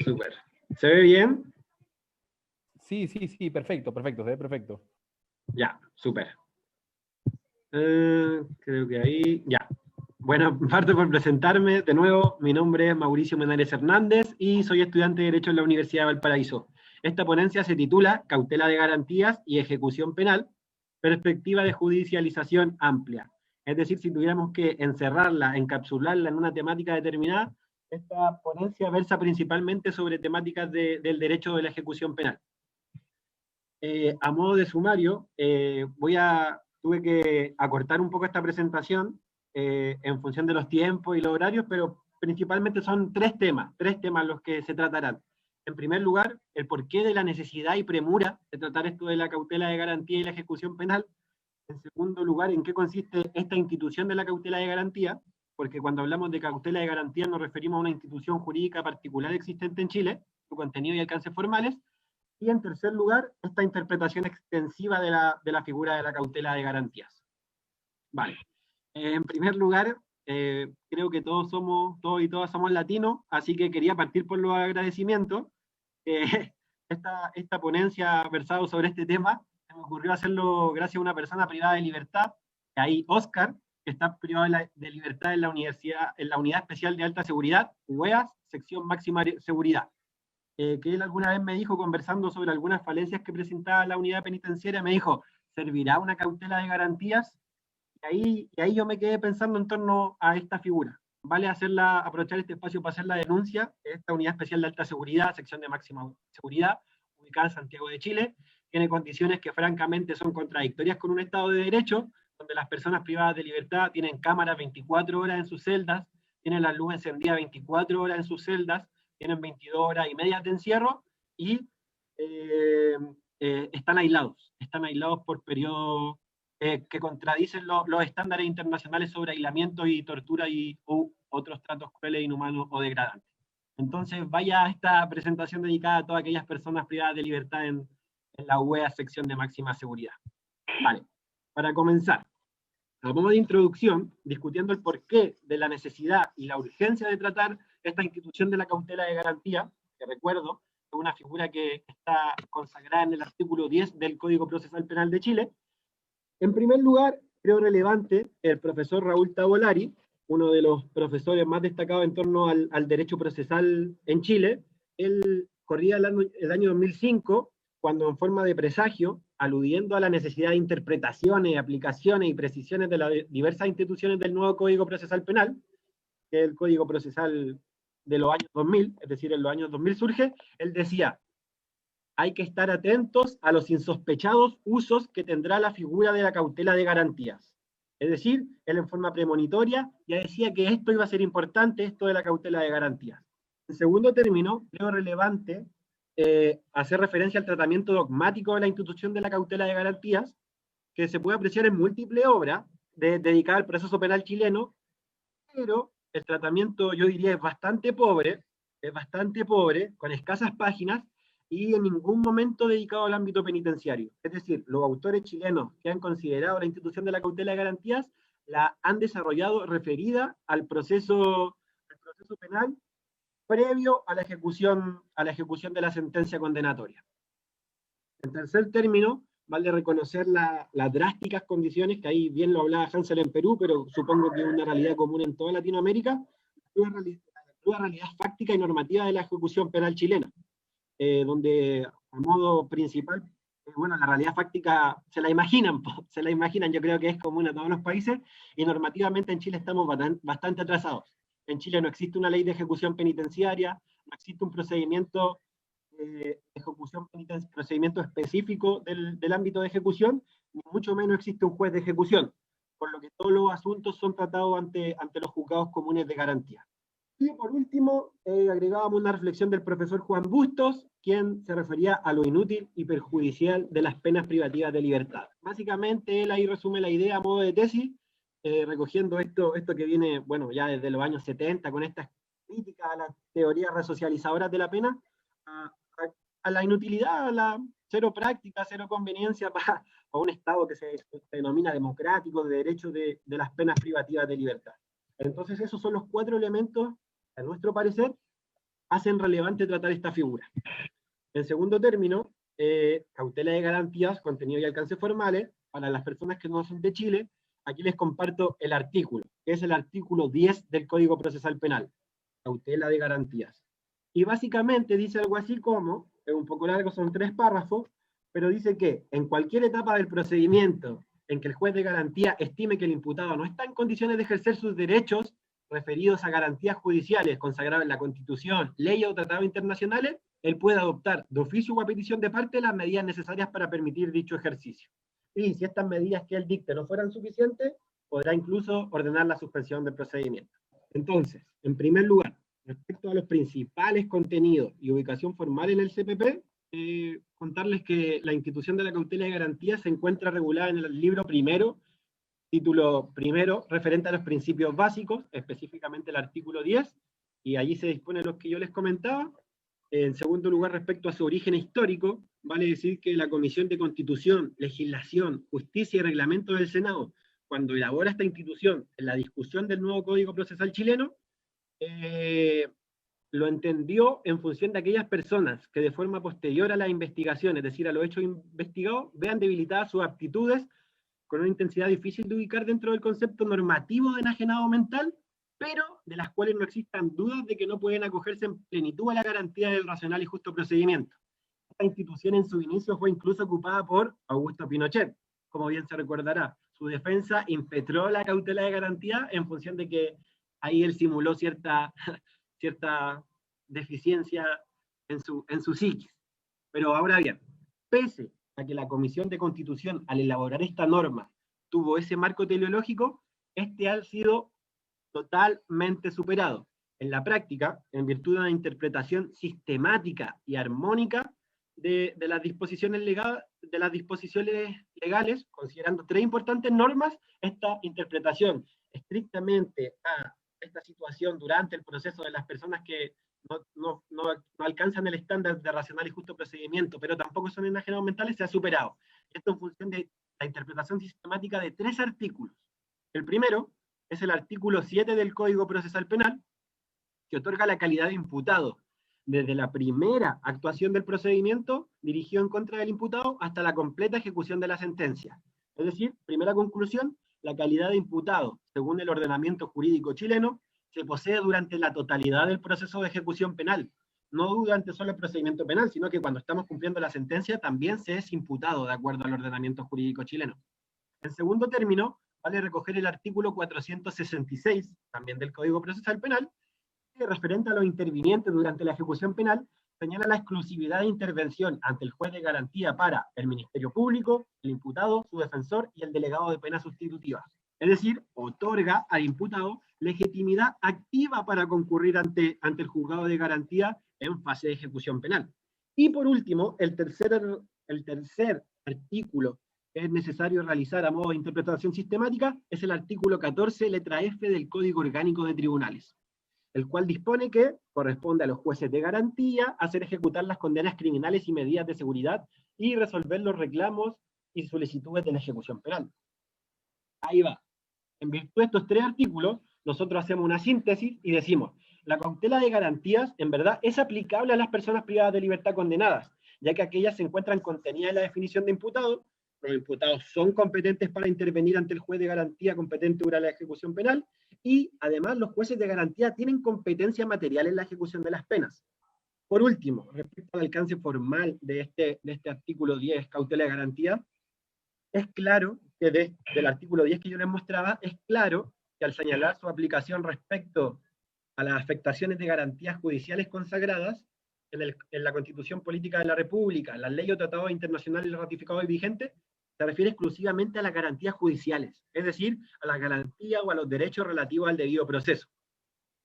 Súper. ¿Se ve bien? Sí, perfecto, se ve perfecto. Ya, súper. Creo que ahí, ya. Bueno, parto por presentarme. De nuevo, mi nombre es Mauricio Menares Hernández y soy estudiante de Derecho en la Universidad de Valparaíso. Esta ponencia se titula Cautela de garantías y ejecución penal, perspectiva de judicialización amplia. Es decir, si tuviéramos que encerrarla, encapsularla en una temática determinada, esta ponencia versa principalmente sobre temáticas del derecho de la ejecución penal. A modo de sumario, tuve que acortar un poco esta presentación en función de los tiempos y los horarios, pero principalmente son tres temas los que se tratarán. En primer lugar, el porqué de la necesidad y premura de tratar esto de la cautela de garantía y la ejecución penal. En segundo lugar, en qué consiste esta institución de la cautela de garantía, porque cuando hablamos de cautela de garantía nos referimos a una institución jurídica particular existente en Chile, su contenido y alcance formales. Y en tercer lugar, esta interpretación extensiva de la figura de la cautela de garantías. Vale. En primer lugar, creo que todos y todas somos latinos, así que quería partir por los agradecimientos. Esta ponencia versado sobre este tema, se me ocurrió hacerlo gracias a una persona privada de libertad, ahí Oscar, que está privado de libertad en la Unidad Especial de Alta Seguridad, UEAS, sección máxima seguridad. Que él alguna vez me dijo, conversando sobre algunas falencias que presentaba la unidad penitenciaria, me dijo, ¿servirá una cautela de garantías? Y ahí yo me quedé pensando en torno a esta figura. Vale aprovechar este espacio para hacer la denuncia de esta Unidad Especial de Alta Seguridad, sección de máxima seguridad, ubicada en Santiago de Chile. Tiene condiciones que francamente son contradictorias con un Estado de Derecho, donde las personas privadas de libertad tienen cámaras 24 horas en sus celdas, tienen la luz encendida 24 horas en sus celdas, tienen 22 horas y media de encierro, y están aislados por periodos que contradicen los estándares internacionales sobre aislamiento y tortura u otros tratos crueles, inhumanos o degradantes. Entonces, vaya a esta presentación dedicada a todas aquellas personas privadas de libertad en la UEA sección de máxima seguridad. Vale, para comenzar, a modo de introducción, discutiendo el porqué de la necesidad y la urgencia de tratar esta institución de la cautela de garantía, que recuerdo, es una figura que está consagrada en el artículo 10 del Código Procesal Penal de Chile. En primer lugar, creo relevante el profesor Raúl Tavolari, uno de los profesores más destacados en torno al derecho procesal en Chile. Él corría el año 2005, cuando en forma de presagio, aludiendo a la necesidad de interpretaciones, aplicaciones y precisiones de las diversas instituciones del nuevo Código Procesal Penal, que es el Código Procesal de los años 2000, es decir, en los años 2000 surge, él decía, hay que estar atentos a los insospechados usos que tendrá la figura de la cautela de garantías. Es decir, él en forma premonitoria ya decía que esto iba a ser importante, esto de la cautela de garantías. En segundo término, creo relevante hacer referencia al tratamiento dogmático de la institución de la cautela de garantías, que se puede apreciar en múltiples obras dedicadas al proceso penal chileno, pero el tratamiento, yo diría, es bastante pobre, con escasas páginas, y en ningún momento dedicado al ámbito penitenciario. Es decir, los autores chilenos que han considerado la institución de la cautela de garantías la han desarrollado referida al proceso penal previo a la ejecución de la sentencia condenatoria. En tercer término, vale reconocer las drásticas condiciones, que ahí bien lo hablaba Hansel en Perú, pero supongo que es una realidad común en toda Latinoamérica, la cruda realidad fáctica y normativa de la ejecución penal chilena, donde a modo principal, bueno, la realidad fáctica se la imaginan, yo creo que es común a todos los países, y normativamente en Chile estamos bastante atrasados. En Chile no existe una ley de ejecución penitenciaria, no existe un procedimiento procedimiento específico del ámbito de ejecución, ni mucho menos existe un juez de ejecución, por lo que todos los asuntos son tratados ante los juzgados comunes de garantía. Y por último, agregábamos una reflexión del profesor Juan Bustos, quien se refería a lo inútil y perjudicial de las penas privativas de libertad. Básicamente, él ahí resume la idea a modo de tesis, recogiendo esto que viene, bueno, ya desde los años 70, con estas críticas a las teorías resocializadoras de la pena, a la inutilidad, a la cero práctica, cero conveniencia para un Estado que se denomina democrático, de derechos de las penas privativas de libertad. Entonces, esos son los 4 elementos, a nuestro parecer, hacen relevante tratar esta figura. En segundo término, cautela de garantías, contenido y alcance formales, para las personas que no son de Chile, aquí les comparto el artículo, que es el artículo 10 del Código Procesal Penal, cautela de garantías. Y básicamente dice algo así como, es un poco largo, son 3 párrafos, pero dice que en cualquier etapa del procedimiento en que el juez de garantía estime que el imputado no está en condiciones de ejercer sus derechos referidos a garantías judiciales consagradas en la Constitución, ley o tratados internacionales, él puede adoptar de oficio o a petición de parte las medidas necesarias para permitir dicho ejercicio. Y si estas medidas que él dicte no fueran suficientes, podrá incluso ordenar la suspensión del procedimiento. Entonces, en primer lugar, respecto a los principales contenidos y ubicación formal en el CPP, contarles que la institución de la cautela de garantía se encuentra regulada en el libro primero, título primero, referente a los principios básicos, específicamente el artículo 10, y allí se disponen los que yo les comentaba. En segundo lugar, respecto a su origen histórico, vale decir que la Comisión de Constitución, Legislación, Justicia y Reglamento del Senado, cuando elabora esta institución en la discusión del nuevo Código Procesal chileno, lo entendió en función de aquellas personas que de forma posterior a la investigación, es decir, a los hechos investigados, vean debilitadas sus aptitudes con una intensidad difícil de ubicar dentro del concepto normativo de enajenado mental, pero de las cuales no existan dudas de que no pueden acogerse en plenitud a la garantía del racional y justo procedimiento. Esta institución en su inicio fue incluso ocupada por Augusto Pinochet, como bien se recordará. Su defensa impetró la cautela de garantía en función de que ahí él simuló cierta deficiencia en su psiquis. Pero ahora bien, pese a que la Comisión de Constitución, al elaborar esta norma, tuvo ese marco teleológico, este ha sido totalmente superado. En la práctica, en virtud de una interpretación sistemática y armónica de las disposiciones legales, considerando 3 importantes normas, esta interpretación estrictamente a esta situación durante el proceso de las personas que no alcanzan el estándar de racional y justo procedimiento, pero tampoco son enajenados mentales, se ha superado. Esto en función de la interpretación sistemática de 3 artículos. El primero es el artículo 7 del Código Procesal Penal, que otorga la calidad de imputado desde la primera actuación del procedimiento dirigido en contra del imputado hasta la completa ejecución de la sentencia. Es decir, primera conclusión, la calidad de imputado, según el ordenamiento jurídico chileno, se posee durante la totalidad del proceso de ejecución penal, no durante solo el procedimiento penal, sino que cuando estamos cumpliendo la sentencia también se es imputado de acuerdo al ordenamiento jurídico chileno. En segundo término, vale recoger el artículo 466, también del Código Procesal Penal, que referente a los intervinientes durante la ejecución penal, señala la exclusividad de intervención ante el juez de garantía para el Ministerio Público, el imputado, su defensor y el delegado de penas sustitutivas. Es decir, otorga al imputado legitimidad activa para concurrir ante el juzgado de garantía en fase de ejecución penal. Y por último, el tercer artículo que es necesario realizar a modo de interpretación sistemática es el artículo 14, letra F del Código Orgánico de Tribunales, el cual dispone que corresponde a los jueces de garantía hacer ejecutar las condenas criminales y medidas de seguridad y resolver los reclamos y solicitudes de la ejecución penal. Ahí va. En virtud de estos 3 artículos, nosotros hacemos una síntesis y decimos, la cautela de garantías, en verdad, es aplicable a las personas privadas de libertad condenadas, ya que aquellas se encuentran contenidas en la definición de imputado. Los imputados son competentes para intervenir ante el juez de garantía competente durante la ejecución penal, y además los jueces de garantía tienen competencia material en la ejecución de las penas. Por último, respecto al alcance formal de este artículo 10, cautela de garantía, es claro que del artículo 10 que yo les mostraba, es claro que al señalar su aplicación respecto a las afectaciones de garantías judiciales consagradas, en la Constitución Política de la República, las leyes o tratados internacionales ratificados y vigentes, se refiere exclusivamente a las garantías judiciales, es decir, a las garantías o a los derechos relativos al debido proceso.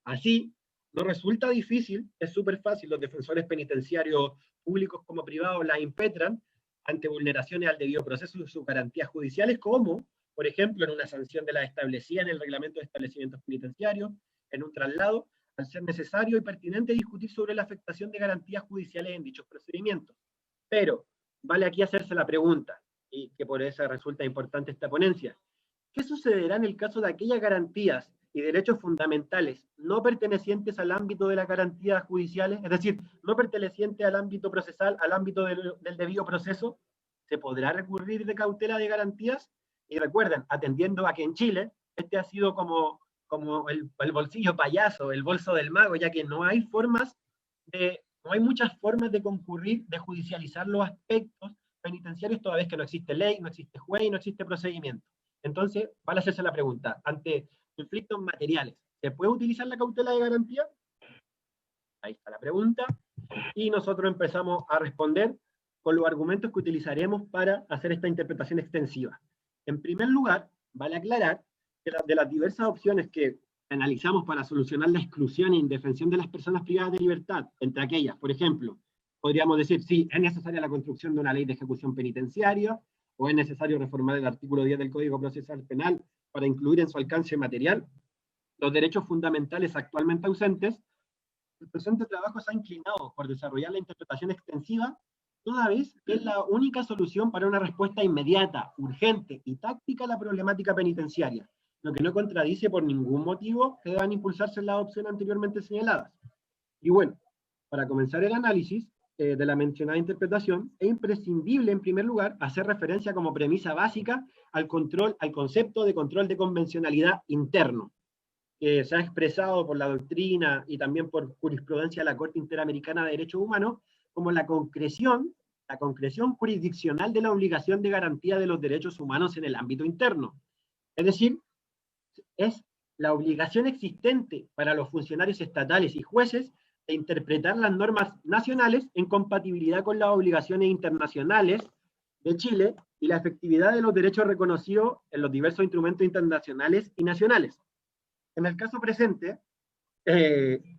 Así, no resulta difícil, es súper fácil, los defensores penitenciarios públicos como privados la impetran ante vulneraciones al debido proceso de sus garantías judiciales, como, por ejemplo, en una sanción de las establecidas en el reglamento de establecimientos penitenciarios, en un traslado, al ser necesario y pertinente discutir sobre la afectación de garantías judiciales en dichos procedimientos. Pero, vale aquí hacerse la pregunta, y que por eso resulta importante esta ponencia, ¿qué sucederá en el caso de aquellas garantías y derechos fundamentales no pertenecientes al ámbito de las garantías judiciales, es decir, no pertenecientes al ámbito procesal, al ámbito del debido proceso? ¿Se podrá recurrir de cautela de garantías? Y recuerden, atendiendo a que en Chile, este ha sido como el bolsillo payaso, el bolso del mago, ya que no hay muchas formas de concurrir, de judicializar los aspectos penitenciarios, toda vez que no existe ley, no existe juez y no existe procedimiento. Entonces, vale hacerse la pregunta, ante conflictos materiales, ¿se puede utilizar la cautela de garantía? Ahí está la pregunta, y nosotros empezamos a responder con los argumentos que utilizaremos para hacer esta interpretación extensiva. En primer lugar, vale aclarar que de las diversas opciones que analizamos para solucionar la exclusión e indefensión de las personas privadas de libertad, entre aquellas, por ejemplo, podríamos decir, sí, es necesaria la construcción de una ley de ejecución penitenciaria, o es necesario reformar el artículo 10 del Código Procesal Penal para incluir en su alcance material los derechos fundamentales actualmente ausentes. El presente trabajo se ha inclinado por desarrollar la interpretación extensiva, toda vez que es la única solución para una respuesta inmediata, urgente y táctica a la problemática penitenciaria, lo que no contradice por ningún motivo que deban impulsarse las opciones anteriormente señaladas. Y bueno, para comenzar el análisis de la mencionada interpretación, es imprescindible, en primer lugar, hacer referencia como premisa básica al concepto de control de convencionalidad interno, que se ha expresado por la doctrina y también por jurisprudencia de la Corte Interamericana de Derechos Humanos como la concreción jurisdiccional de la obligación de garantía de los derechos humanos en el ámbito interno. Es decir, es la obligación existente para los funcionarios estatales y jueces de interpretar las normas nacionales en compatibilidad con las obligaciones internacionales de Chile y la efectividad de los derechos reconocidos en los diversos instrumentos internacionales y nacionales. En el caso presente,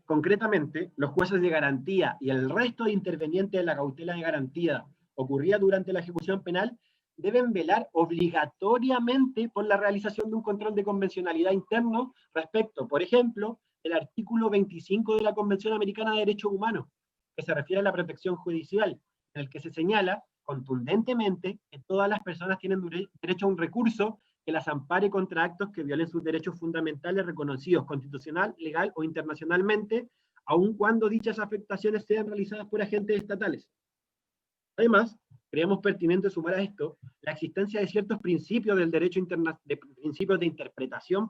concretamente, los jueces de garantía y el resto de intervenientes de la cautela de garantía ocurrida durante la ejecución penal deben velar obligatoriamente por la realización de un control de convencionalidad interno respecto, por ejemplo, del artículo 25 de la Convención Americana de Derechos Humanos, que se refiere a la protección judicial, en el que se señala contundentemente que todas las personas tienen derecho a un recurso que las ampare contra actos que violen sus derechos fundamentales reconocidos constitucional, legal o internacionalmente, aun cuando dichas afectaciones sean realizadas por agentes estatales. Además, creemos pertinente sumar a esto la existencia de ciertos principios del derecho principios de interpretación,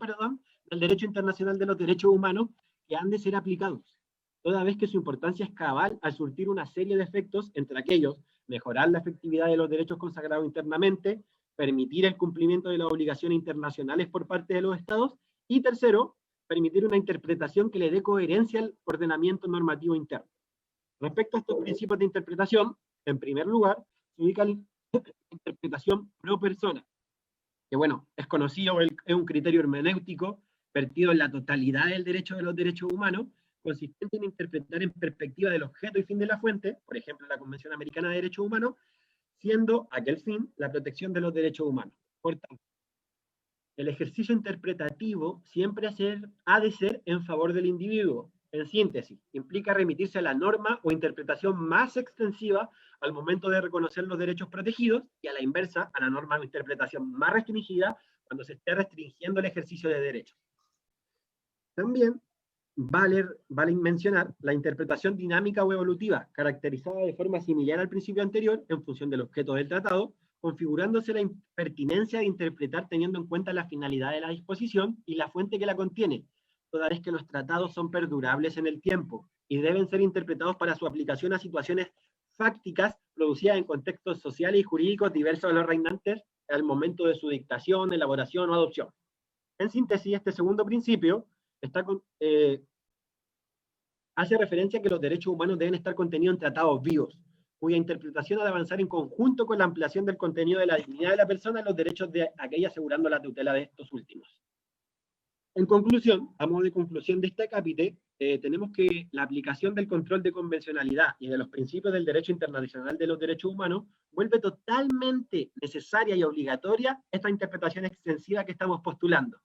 del derecho internacional de los derechos humanos que han de ser aplicados, toda vez que su importancia es cabal al surtir una serie de efectos, entre aquellos, mejorar la efectividad de los derechos consagrados internamente, permitir el cumplimiento de las obligaciones internacionales por parte de los estados, y tercero, permitir una interpretación que le dé coherencia al ordenamiento normativo interno. Respecto a estos principios de interpretación, en primer lugar, se ubica la interpretación pro persona, que bueno, es conocido, es un criterio hermenéutico vertido en la totalidad del derecho de los derechos humanos, consistente en interpretar en perspectiva del objeto y fin de la fuente, por ejemplo, la Convención Americana de Derechos Humanos, siendo aquel fin la protección de los derechos humanos. Por tanto, el ejercicio interpretativo siempre ha de ser en favor del individuo. En síntesis, implica remitirse a la norma o interpretación más extensiva al momento de reconocer los derechos protegidos, y a la inversa, a la norma o interpretación más restringida cuando se esté restringiendo el ejercicio de derechos. También vale mencionar la interpretación dinámica o evolutiva, caracterizada de forma similar al principio anterior en función del objeto del tratado, configurándose la pertinencia de interpretar teniendo en cuenta la finalidad de la disposición y la fuente que la contiene, toda vez que los tratados son perdurables en el tiempo y deben ser interpretados para su aplicación a situaciones fácticas producidas en contextos sociales y jurídicos diversos de los reinantes al momento de su dictación, elaboración o adopción. En síntesis, este segundo principio está hace referencia a que los derechos humanos deben estar contenidos en tratados vivos, cuya interpretación ha de avanzar en conjunto con la ampliación del contenido de la dignidad de la persona y los derechos de aquella, asegurando la tutela de estos últimos. En conclusión, a modo de conclusión de este capítulo, tenemos que la aplicación del control de convencionalidad y de los principios del derecho internacional de los derechos humanos vuelve totalmente necesaria y obligatoria esta interpretación extensiva que estamos postulando,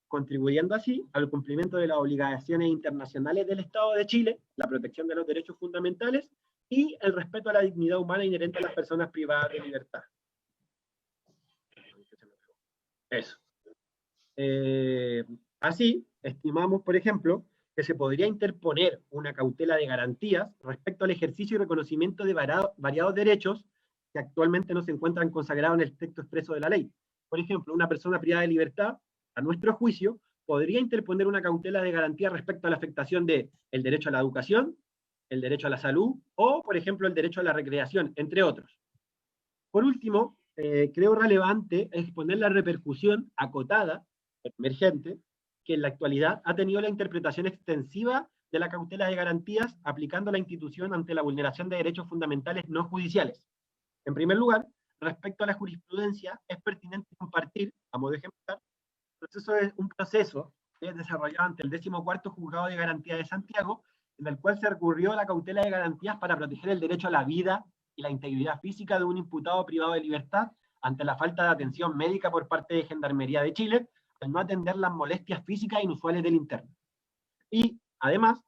contribuyendo así al cumplimiento de las obligaciones internacionales del Estado de Chile, la protección de los derechos fundamentales y el respeto a la dignidad humana inherente a las personas privadas de libertad. Eso. Así, estimamos, por ejemplo, que se podría interponer una cautela de garantías respecto al ejercicio y reconocimiento de variados derechos que actualmente no se encuentran consagrados en el texto expreso de la ley. Por ejemplo, una persona privada de libertad, a nuestro juicio, podría interponer una cautela de garantía respecto a la afectación del derecho a la educación, el derecho a la salud, o, por ejemplo, el derecho a la recreación, entre otros. Por último, creo relevante exponer la repercusión acotada, emergente, que en la actualidad ha tenido la interpretación extensiva de la cautela de garantías aplicando la institución ante la vulneración de derechos fundamentales no judiciales. En primer lugar, respecto a la jurisprudencia, es pertinente compartir, a modo de ejemplar, un proceso que es desarrollado ante el 14º Juzgado de Garantía de Santiago, en el cual se recurrió a la cautela de garantías para proteger el derecho a la vida y la integridad física de un imputado privado de libertad ante la falta de atención médica por parte de Gendarmería de Chile, al no atender las molestias físicas inusuales del interno. Y, además,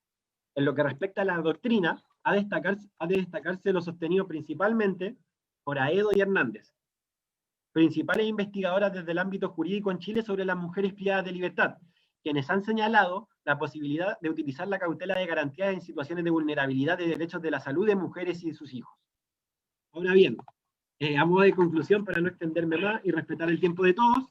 en lo que respecta a la doctrina, ha de destacarse lo sostenido principalmente por Aedo y Hernández, principales investigadoras desde el ámbito jurídico en Chile sobre las mujeres privadas de libertad, quienes han señalado la posibilidad de utilizar la cautela de garantía en situaciones de vulnerabilidad de derechos de la salud de mujeres y de sus hijos. Ahora bien, a modo de conclusión, para no extenderme más y respetar el tiempo de todos,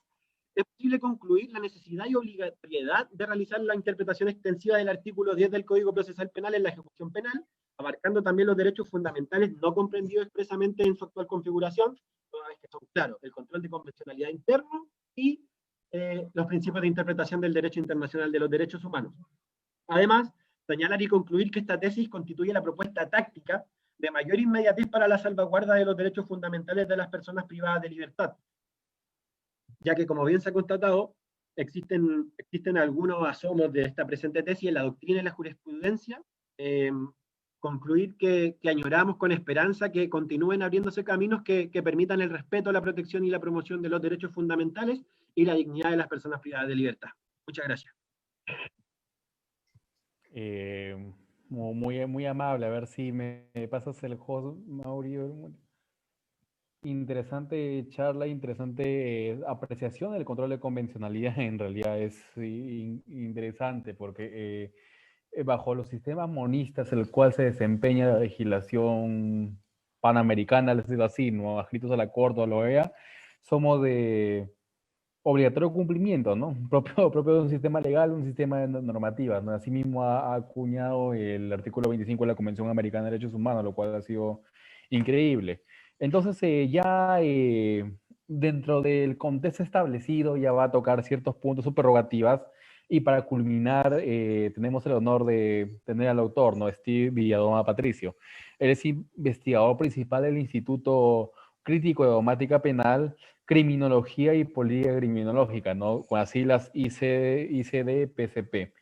es posible concluir la necesidad y obligatoriedad de realizar la interpretación extensiva del artículo 10 del Código Procesal Penal en la ejecución penal, abarcando también los derechos fundamentales no comprendidos expresamente en su actual configuración, toda vez que son claros, el control de convencionalidad interno y los principios de interpretación del derecho internacional de los derechos humanos. Además, señalar y concluir que esta tesis constituye la propuesta táctica de mayor inmediatez para la salvaguarda de los derechos fundamentales de las personas privadas de libertad, ya que, como bien se ha constatado, existen algunos asomos de esta presente tesis en la doctrina y la jurisprudencia. Concluir que añoramos con esperanza que continúen abriéndose caminos que permitan el respeto, la protección y la promoción de los derechos fundamentales y la dignidad de las personas privadas de libertad. Muchas gracias. Muy amable. A ver si me pasas el host, Mauricio. Interesante charla, interesante apreciación del control de convencionalidad. En realidad es interesante porque bajo los sistemas monistas, el cual se desempeña la legislación panamericana, les digo así, ¿no? Adscritos a la Corte o a la OEA, somos de obligatorio cumplimiento, ¿no? Propio de un sistema legal, un sistema de normativas, ¿no? Asimismo ha acuñado el artículo 25 de la Convención Americana de Derechos Humanos, lo cual ha sido increíble. Entonces, dentro del contexto establecido, ya va a tocar ciertos puntos o prerrogativas, y para culminar, tenemos el honor de tener al autor, ¿no? Steve Villadoma Patricio. Él es investigador principal del Instituto Crítico de Dogmática Penal, Criminología y Política Criminológica, ¿no? Con las siglas ICD-PCP.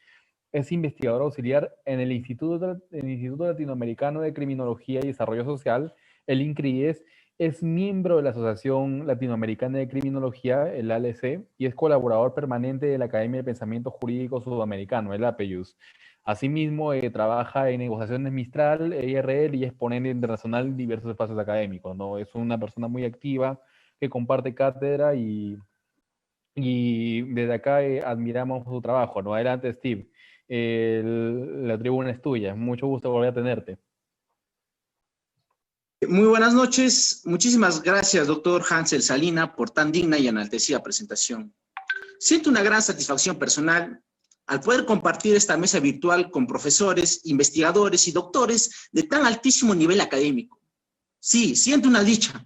Es investigador auxiliar en el Instituto Latinoamericano de Criminología y Desarrollo Social, el INCRIES. Es miembro de la Asociación Latinoamericana de Criminología, el ALC, y es colaborador permanente de la Academia de Pensamiento Jurídico Sudamericano, el APEJUS. Asimismo, trabaja en negociaciones Mistral, IRL, y es ponente internacional en diversos espacios académicos, ¿no? Es una persona muy activa que comparte cátedra y desde acá admiramos su trabajo, ¿no? Adelante, Steve. La tribuna es tuya. Mucho gusto volver a tenerte. Muy buenas noches. Muchísimas gracias, doctor Hansel Salina, por tan digna y enaltecida presentación. Siento una gran satisfacción personal al poder compartir esta mesa virtual con profesores, investigadores y doctores de tan altísimo nivel académico. Sí, siento una dicha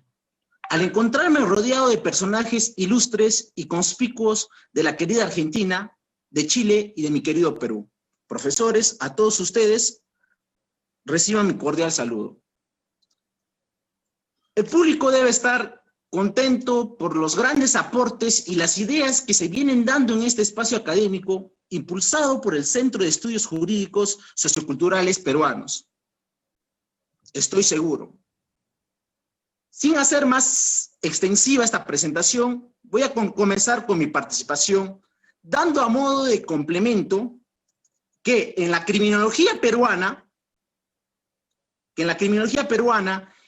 al encontrarme rodeado de personajes ilustres y conspicuos de la querida Argentina, de Chile y de mi querido Perú. profesores, a todos ustedes, reciban mi cordial saludo. El público debe estar contento por los grandes aportes y las ideas que se vienen dando en este espacio académico impulsado por el Centro de Estudios Jurídicos Socioculturales Peruanos. Estoy seguro. Sin hacer más extensiva esta presentación, voy a comenzar con mi participación, dando a modo de complemento que en la criminología peruana,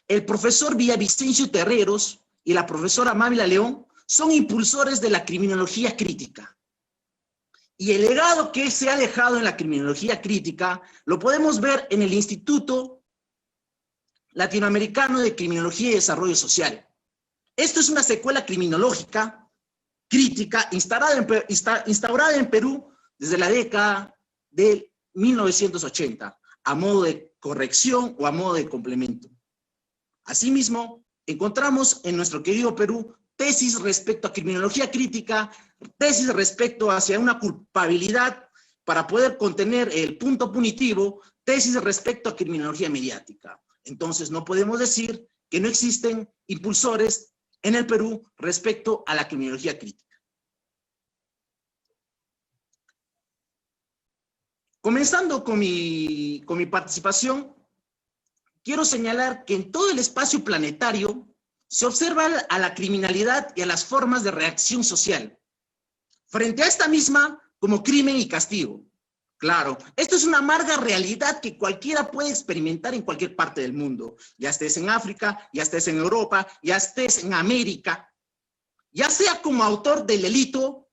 el profesor Villavicencio Terreros y la profesora Mávila León son impulsores de la criminología crítica. Y el legado que se ha dejado en la criminología crítica lo podemos ver en el Instituto Latinoamericano de Criminología y Desarrollo Social. Esto es una secuela criminológica crítica instaurada en Perú desde la década de 1980, a modo de corrección o a modo de complemento. Asimismo, encontramos en nuestro querido Perú tesis respecto a criminología crítica, tesis respecto hacia una culpabilidad para poder contener el punto punitivo, tesis respecto a criminología mediática. Entonces, no podemos decir que no existen impulsores en el Perú respecto a la criminología crítica. Comenzando con mi participación, quiero señalar que en todo el espacio planetario se observa a la criminalidad y a las formas de reacción social, frente a esta misma como crimen y castigo. Claro, esto es una amarga realidad que cualquiera puede experimentar en cualquier parte del mundo, ya estés en África, ya estés en Europa, ya estés en América, ya sea como autor del delito,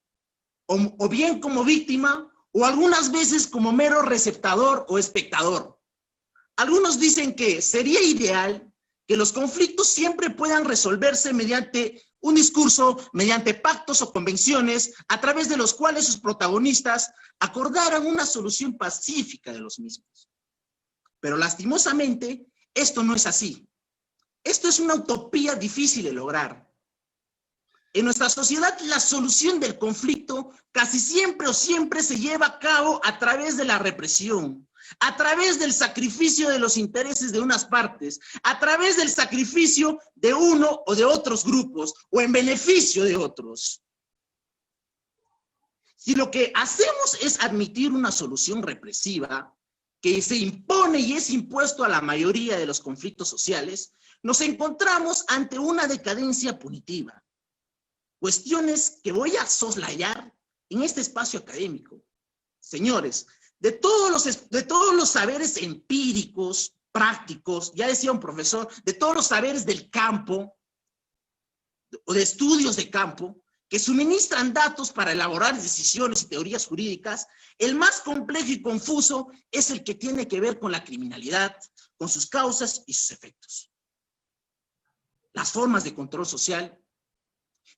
o bien como víctima, o algunas veces como mero receptador o espectador. Algunos dicen que sería ideal que los conflictos siempre puedan resolverse mediante un discurso, mediante pactos o convenciones, a través de los cuales sus protagonistas acordaran una solución pacífica de los mismos. Pero lastimosamente, esto no es así. Esto es una utopía difícil de lograr. En nuestra sociedad, la solución del conflicto casi siempre o siempre se lleva a cabo a través de la represión, a través del sacrificio de los intereses de unas partes, a través del sacrificio de uno o de otros grupos, o en beneficio de otros. Si lo que hacemos es admitir una solución represiva que se impone y es impuesto a la mayoría de los conflictos sociales, nos encontramos ante una decadencia punitiva. Cuestiones que voy a soslayar en este espacio académico. Señores, de todos los saberes empíricos, prácticos, ya decía un profesor, de todos los saberes del campo, o de estudios de campo, que suministran datos para elaborar decisiones y teorías jurídicas, el más complejo y confuso es el que tiene que ver con la criminalidad, con sus causas y sus efectos. Las formas de control social.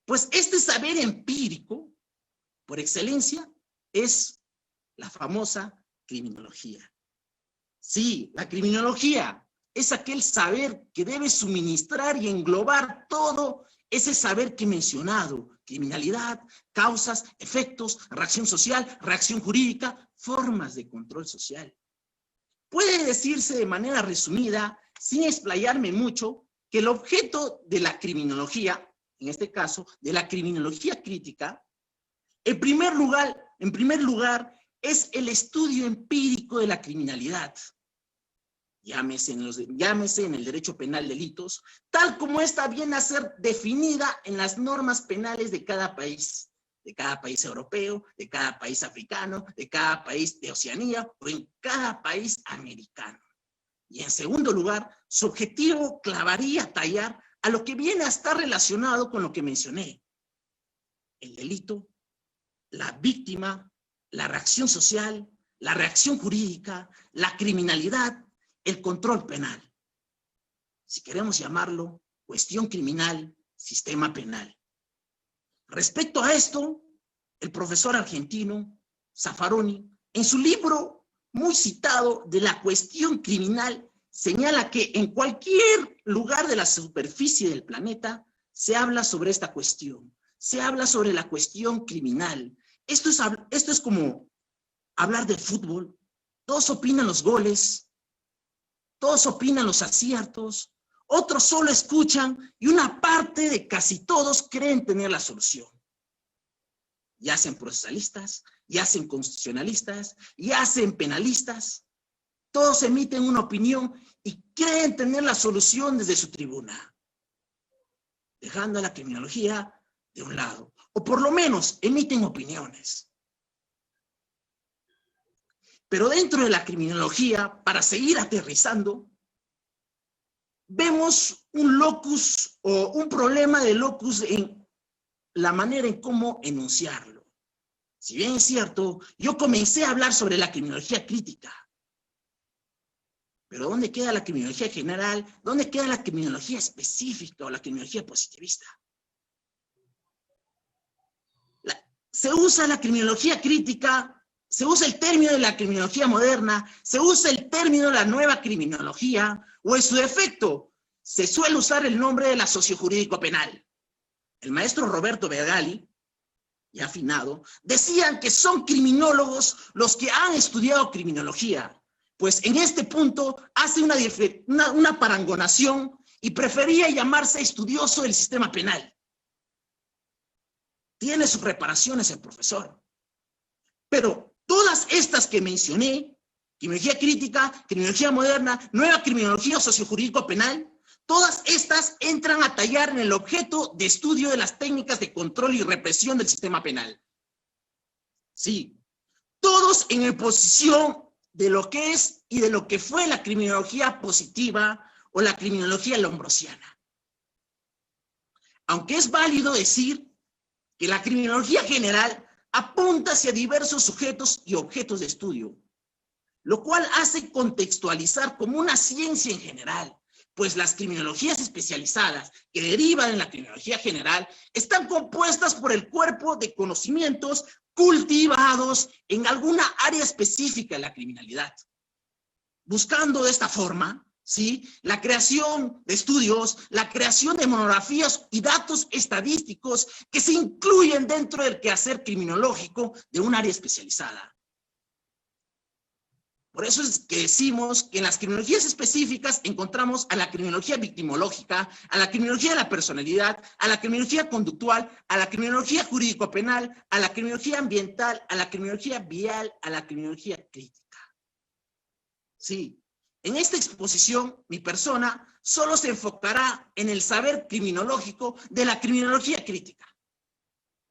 Pues este saber empírico, por excelencia, es la famosa criminología. Sí, la criminología es aquel saber que debe suministrar y englobar todo ese saber que he mencionado: criminalidad, causas, efectos, reacción social, reacción jurídica, formas de control social. Puede decirse de manera resumida, sin explayarme mucho, que el objeto de la criminología, en este caso, de la criminología crítica, en primer lugar, es el estudio empírico de la criminalidad. Llámese en el derecho penal delitos, tal como esta viene a ser definida en las normas penales de cada país europeo, de cada país africano, de cada país de Oceanía o en cada país americano. Y en segundo lugar, su objetivo clavaría tallar a lo que viene a estar relacionado con lo que mencioné: el delito, la víctima, la reacción social, la reacción jurídica, la criminalidad, el control penal. Si queremos llamarlo cuestión criminal, sistema penal. Respecto a esto, el profesor argentino Zaffaroni, en su libro muy citado de la cuestión criminal, señala que en cualquier lugar de la superficie del planeta se habla sobre esta cuestión, se habla sobre la cuestión criminal. Esto es como hablar de fútbol, todos opinan los goles, todos opinan los aciertos, otros solo escuchan y una parte de casi todos creen tener la solución. Ya sean procesalistas, ya sean constitucionalistas, ya sean penalistas, todos emiten una opinión y creen tener la solución desde su tribuna, dejando a la criminología de un lado, o por lo menos emiten opiniones. Pero dentro de la criminología, para seguir aterrizando, vemos un locus o un problema de locus en la manera en cómo enunciarlo. Si bien es cierto, yo comencé a hablar sobre la criminología crítica, pero ¿dónde queda la criminología general? ¿Dónde queda la criminología específica o la criminología positivista? Se usa la criminología crítica, se usa el término de la criminología moderna, se usa el término de la nueva criminología, o en su defecto, se suele usar el nombre de la sociojurídico penal. El maestro Roberto Vergali, ya afinado, decían que son criminólogos los que han estudiado criminología, pues en este punto hace una parangonación y prefería llamarse estudioso del sistema penal. Tiene sus reparaciones el profesor. Pero todas estas que mencioné, criminología crítica, criminología moderna, nueva criminología sociojurídico penal, todas estas entran a tallar en el objeto de estudio de las técnicas de control y represión del sistema penal. Sí, todos en posición de lo que es y de lo que fue la criminología positiva o la criminología lombrosiana. Aunque es válido decir que la criminología general apunta hacia diversos sujetos y objetos de estudio, lo cual hace contextualizar como una ciencia en general, pues las criminologías especializadas que derivan en la criminología general están compuestas por el cuerpo de conocimientos cultivados en alguna área específica de la criminalidad, buscando de esta forma, ¿sí?, la creación de estudios, la creación de monografías y datos estadísticos que se incluyen dentro del quehacer criminológico de un área especializada. Por eso es que decimos que en las criminologías específicas encontramos a la criminología victimológica, a la criminología de la personalidad, a la criminología conductual, a la criminología jurídico-penal, a la criminología ambiental, a la criminología vial, a la criminología crítica. Sí, en esta exposición mi persona solo se enfocará en el saber criminológico de la criminología crítica,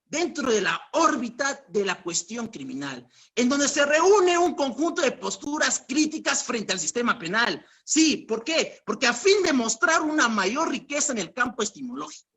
dentro de la órbita de la cuestión criminal, en donde se reúne un conjunto de posturas críticas frente al sistema penal. Sí, ¿por qué? Porque a fin de mostrar una mayor riqueza en el campo epistemológico,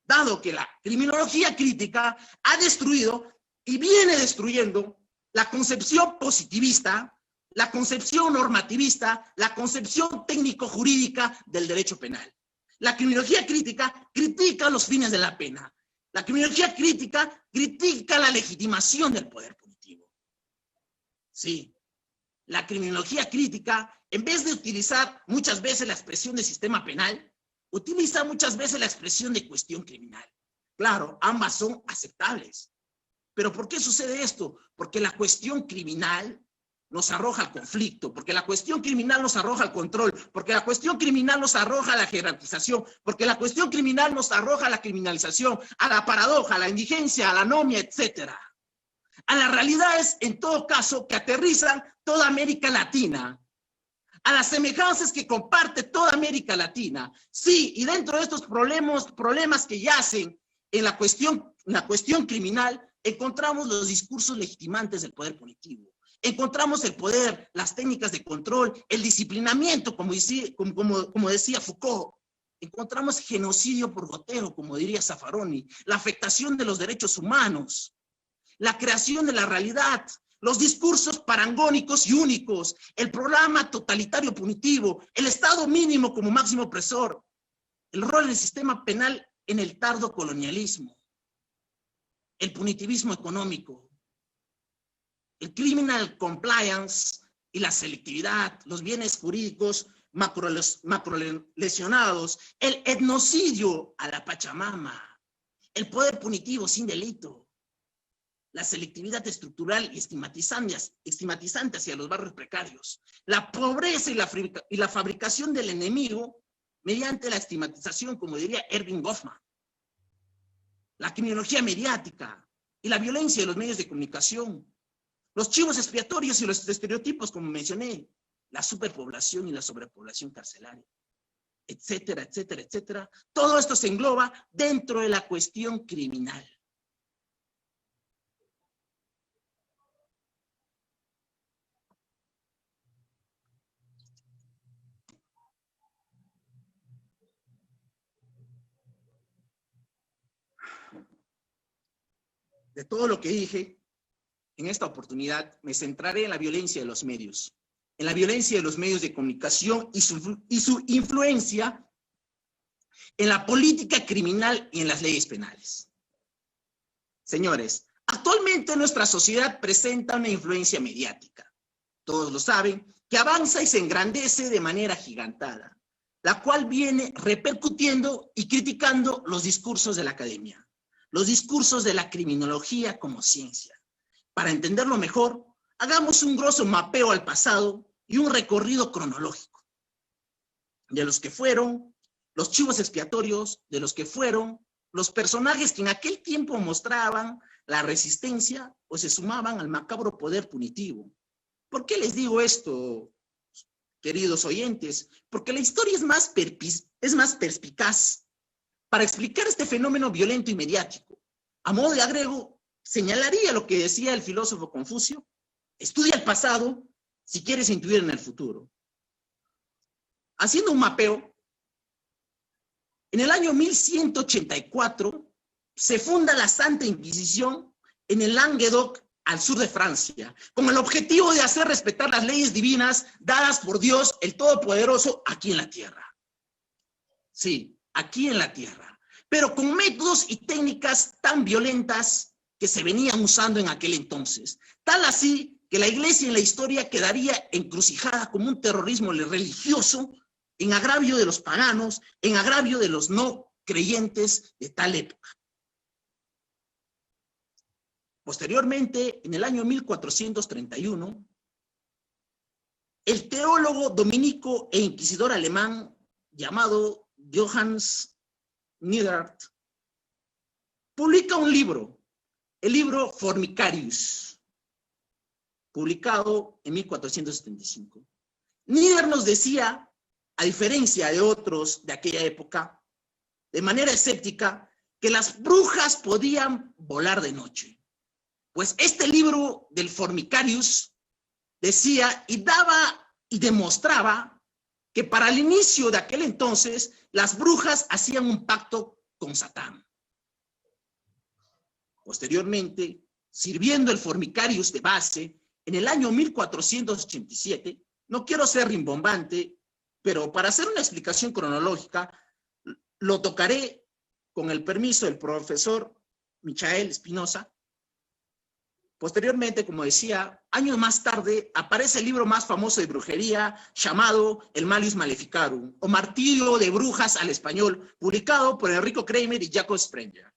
dado que la criminología crítica ha destruido y viene destruyendo la concepción positivista, la concepción normativista, la concepción técnico-jurídica del derecho penal. La criminología crítica critica los fines de la pena. La criminología crítica critica la legitimación del poder punitivo. Sí, la criminología crítica, en vez de utilizar muchas veces la expresión de sistema penal, utiliza muchas veces la expresión de cuestión criminal. Claro, ambas son aceptables. Pero ¿por qué sucede esto? Porque la cuestión criminal nos arroja al conflicto, porque la cuestión criminal nos arroja al control, porque la cuestión criminal nos arroja a la jerarquización, porque la cuestión criminal nos arroja a la criminalización, a la paradoja, a la indigencia, a la anomia, etc. A las realidades, en todo caso, que aterrizan toda América Latina, a las semejanzas que comparte toda América Latina. Sí, y dentro de estos problemas que yacen en la cuestión criminal, encontramos los discursos legitimantes del poder punitivo. Encontramos el poder, las técnicas de control, el disciplinamiento, como decía Foucault. Encontramos genocidio por goteo, como diría Zaffaroni, la afectación de los derechos humanos, la creación de la realidad, los discursos parangónicos y únicos, el programa totalitario punitivo, el Estado mínimo como máximo opresor, el rol del sistema penal en el tardo colonialismo, el punitivismo económico, el criminal compliance y la selectividad, los bienes jurídicos macrolesionados, el etnocidio a la Pachamama, el poder punitivo sin delito. la selectividad estructural y estigmatizante hacia los barrios precarios, la pobreza y la fabricación del enemigo mediante la estigmatización, como diría Erving Goffman, la criminología mediática y la violencia de los medios de comunicación, los chivos expiatorios y los estereotipos, como mencioné, la superpoblación y la sobrepoblación carcelaria, etcétera, etcétera, etcétera. Todo esto se engloba dentro de la cuestión criminal. De todo lo que dije, en esta oportunidad me centraré en la violencia de los medios, en la violencia de los medios de comunicación y su influencia en la política criminal y en las leyes penales. Señores, actualmente nuestra sociedad presenta una influencia mediática, todos lo saben, que avanza y se engrandece de manera agigantada, la cual viene repercutiendo y criticando los discursos de la academia, los discursos de la criminología como ciencia. Para entenderlo mejor, hagamos un grosso mapeo al pasado y un recorrido cronológico de los que fueron los chivos expiatorios, de los que fueron los personajes que en aquel tiempo mostraban la resistencia o se sumaban al macabro poder punitivo. ¿Por qué les digo esto, queridos oyentes? Porque la historia es más perspicaz para explicar este fenómeno violento y mediático. A modo de agrego, señalaría lo que decía el filósofo Confucio: estudia el pasado si quieres intuir en el futuro. Haciendo un mapeo, en el año 1184 se funda la Santa Inquisición en el Languedoc, al sur de Francia, con el objetivo de hacer respetar las leyes divinas dadas por Dios el Todopoderoso aquí en la tierra. Sí, aquí en la tierra, pero con métodos y técnicas tan violentas que se venían usando en aquel entonces, tal así que la iglesia en la historia quedaría encrucijada como un terrorismo religioso en agravio de los paganos, en agravio de los no creyentes de tal época. Posteriormente, en el año 1431, el teólogo dominico e inquisidor alemán llamado Johannes Niedert publica un libro, el libro Formicarius, publicado en 1475. Niedert nos decía, a diferencia de otros de aquella época, de manera escéptica, que las brujas podían volar de noche. Pues este libro del Formicarius decía y daba y demostraba que para el inicio de aquel entonces las brujas hacían un pacto con Satán. Posteriormente, sirviendo el Formicarius de base, en el año 1487, no quiero ser rimbombante, pero para hacer una explicación cronológica, lo tocaré con el permiso del profesor Michael Spinoza. Posteriormente, como decía, años más tarde, aparece el libro más famoso de brujería llamado El Malleus Maleficarum, o Martirio de Brujas al español, publicado por Enrico Kramer y Jacob Sprenger.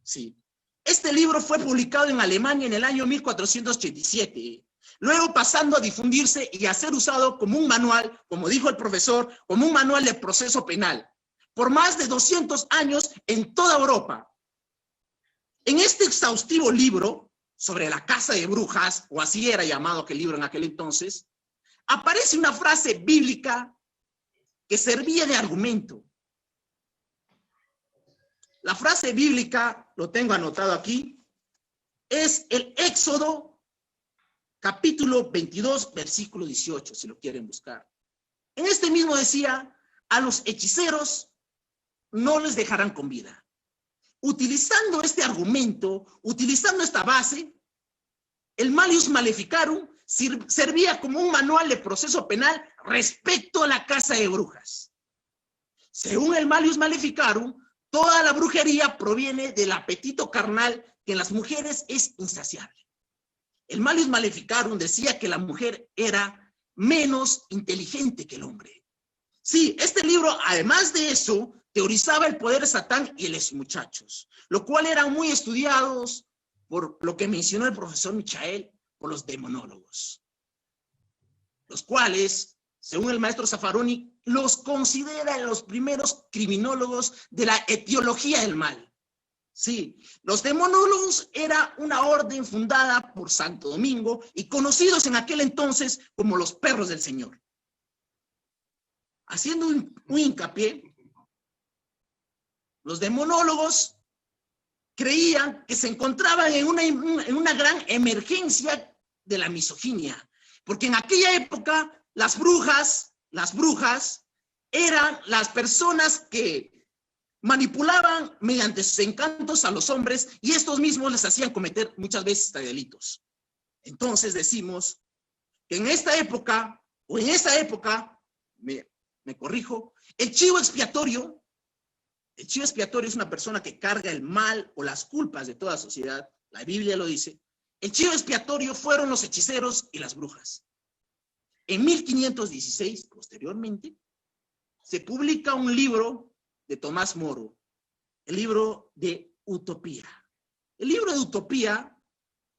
Sí. Este libro fue publicado en Alemania en el año 1487, luego pasando a difundirse y a ser usado como un manual, como dijo el profesor, como un manual de proceso penal, por más de 200 años en toda Europa. En este exhaustivo libro, sobre la casa de brujas, o así era llamado aquel libro en aquel entonces, aparece una frase bíblica que servía de argumento. La frase bíblica, lo tengo anotado aquí, es el Éxodo, capítulo 22, versículo 18, si lo quieren buscar. En este mismo decía, a los hechiceros no les dejarán con vida. Utilizando este argumento, utilizando esta base, el Malleus Maleficarum servía como un manual de proceso penal respecto a la casa de brujas. Según el Malleus Maleficarum, toda la brujería proviene del apetito carnal que en las mujeres es insaciable. El Malleus Maleficarum decía que la mujer era menos inteligente que el hombre. Sí, este libro, además de eso, teorizaba el poder de Satán y los muchachos, lo cual eran muy estudiados por lo que mencionó el profesor Michael, por los demonólogos, los cuales, según el maestro Zaffaroni, los consideran los primeros criminólogos de la etiología del mal. Sí, los demonólogos era una orden fundada por Santo Domingo y conocidos en aquel entonces como los perros del Señor. Haciendo un hincapié, los demonólogos creían que se encontraban en una gran emergencia de la misoginia, porque en aquella época las brujas eran las personas que manipulaban mediante sus encantos a los hombres y estos mismos les hacían cometer muchas veces delitos. Entonces decimos que en esa época, me corrijo, el chivo expiatorio es una persona que carga el mal o las culpas de toda sociedad. La Biblia lo dice. El chivo expiatorio fueron los hechiceros y las brujas. En 1516, posteriormente, se publica un libro de Tomás Moro, el libro de Utopía. El libro de Utopía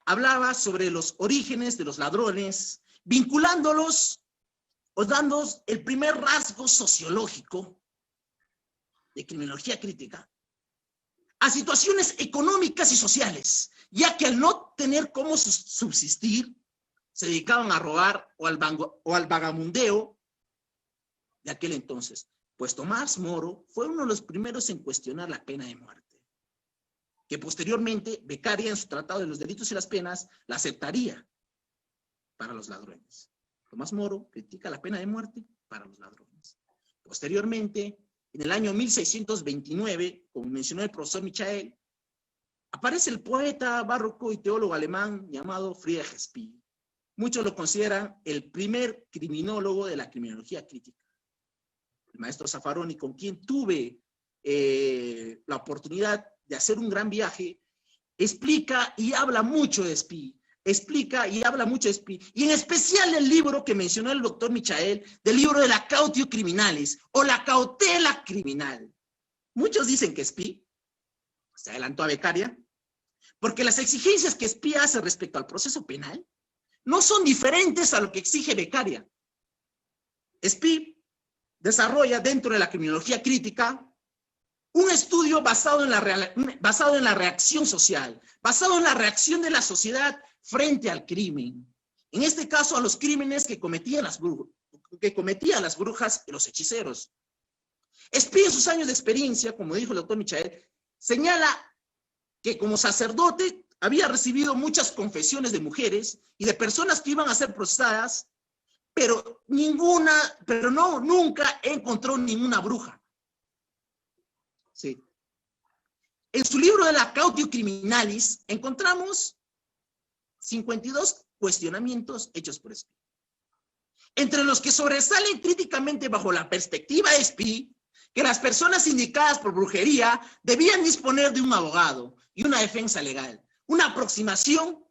hablaba sobre los orígenes de los ladrones, vinculándolos o dando el primer rasgo sociológico de criminología crítica a situaciones económicas y sociales, ya que al no tener cómo subsistir, se dedicaban a robar o al vagamundeo de aquel entonces. Pues Tomás Moro fue uno de los primeros en cuestionar la pena de muerte, que posteriormente Beccaria en su Tratado de los Delitos y las Penas la aceptaría para los ladrones. Tomás Moro critica la pena de muerte para los ladrones. Posteriormente, en el año 1629, como mencionó el profesor Michael, aparece el poeta barroco y teólogo alemán llamado Friedrich Spee. Muchos lo consideran el primer criminólogo de la criminología crítica. El maestro Zaffaroni, con quien tuve la oportunidad de hacer un gran viaje, explica y habla mucho de Spee. Y en especial el libro que mencionó el doctor Michael, del libro de la cautio criminalis, o la cautela criminal. Muchos dicen que Spee se adelantó a Beccaria, porque las exigencias que Spee hace respecto al proceso penal no son diferentes a lo que exige Beccaria. Spee desarrolla dentro de la criminología crítica un estudio basado en la reacción social, basado en la reacción de la sociedad frente al crimen. En este caso, a los crímenes que cometían las brujas y los hechiceros. Spee, en sus años de experiencia, como dijo el doctor Michael, señala que como sacerdote había recibido muchas confesiones de mujeres y de personas que iban a ser procesadas, pero nunca encontró ninguna bruja. Sí. En su libro de la cautio criminalis encontramos 52 cuestionamientos hechos por Spee, entre los que sobresalen críticamente bajo la perspectiva de Spee que las personas indicadas por brujería debían disponer de un abogado y una defensa legal, una aproximación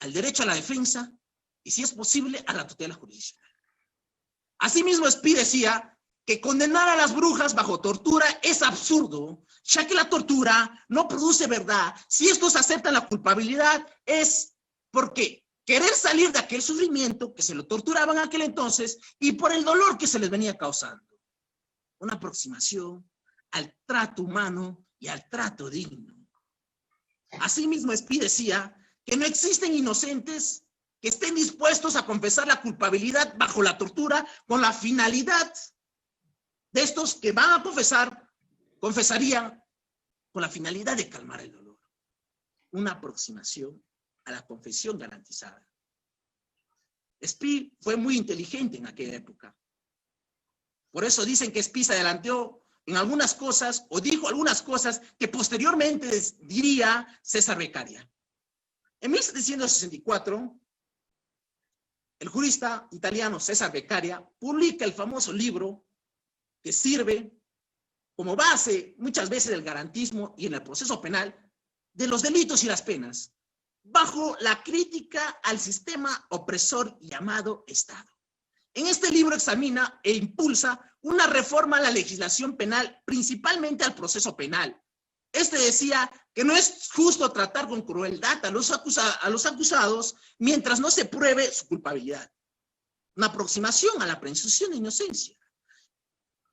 al derecho a la defensa y, si es posible, a la tutela jurisdiccional. Asimismo, Spee decía que condenar a las brujas bajo tortura es absurdo, ya que la tortura no produce verdad. Si estos aceptan la culpabilidad es porque querer salir de aquel sufrimiento que se lo torturaban en aquel entonces y por el dolor que se les venía causando. Una aproximación al trato humano y al trato digno. Asimismo, Spee decía que no existen inocentes que estén dispuestos a confesar la culpabilidad bajo la tortura con la finalidad de estos que van a confesarían con la finalidad de calmar el dolor. Una aproximación a la confesión garantizada. Spee fue muy inteligente en aquella época. Por eso dicen que Spee se adelantó en algunas cosas o dijo algunas cosas que posteriormente diría César Beccaria. En 1764, el jurista italiano César Beccaria publica el famoso libro que sirve como base muchas veces del garantismo y en el proceso penal de los delitos y las penas, bajo la crítica al sistema opresor llamado Estado. En este libro examina e impulsa una reforma a la legislación penal, principalmente al proceso penal, Este decía que no es justo tratar con crueldad a los acusados mientras no se pruebe su culpabilidad. Una aproximación a la presunción de inocencia.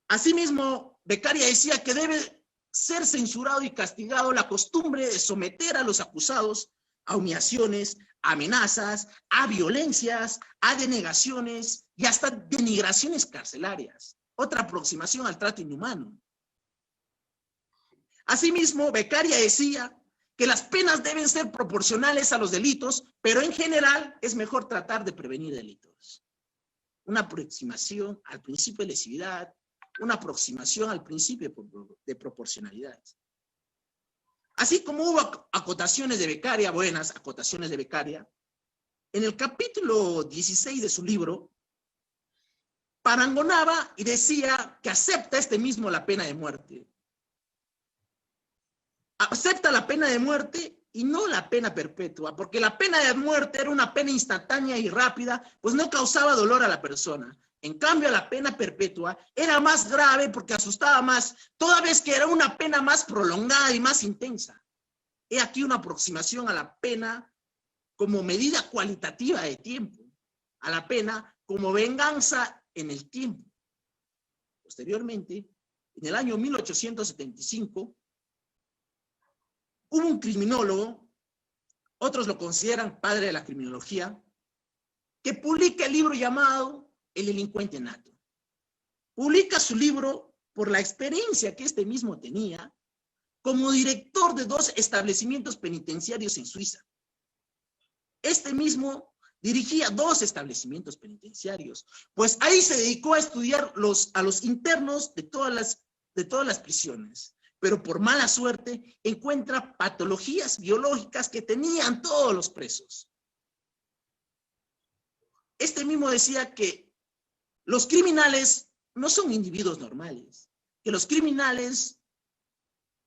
Asimismo, Beccaria decía que debe ser censurado y castigado la costumbre de someter a los acusados a humillaciones, a amenazas, a violencias, a denegaciones y hasta denigraciones carcelarias. Otra aproximación al trato inhumano. Asimismo, Beccaria decía que las penas deben ser proporcionales a los delitos, pero en general es mejor tratar de prevenir delitos. Una aproximación al principio de lesividad, una aproximación al principio de proporcionalidad. Así como hubo acotaciones de Beccaria, buenas acotaciones de Beccaria, en el capítulo 16 de su libro, parangonaba y decía que acepta este mismo la pena de muerte. Acepta la pena de muerte y no la pena perpetua, porque la pena de muerte era una pena instantánea y rápida, pues no causaba dolor a la persona. En cambio, la pena perpetua era más grave porque asustaba más, toda vez que era una pena más prolongada y más intensa. He aquí una aproximación a la pena como medida cualitativa de tiempo, a la pena como venganza en el tiempo. Posteriormente, en el año 1875, hubo un criminólogo, otros lo consideran padre de la criminología, que publica el libro llamado El delincuente nato. Publica su libro por la experiencia que este mismo tenía como director de 2 establecimientos penitenciarios en Suiza. Este mismo dirigía 2 establecimientos penitenciarios, pues ahí se dedicó a estudiar a los internos de todas las prisiones, pero por mala suerte encuentra patologías biológicas que tenían todos los presos. Este mismo decía que los criminales no son individuos normales, que los criminales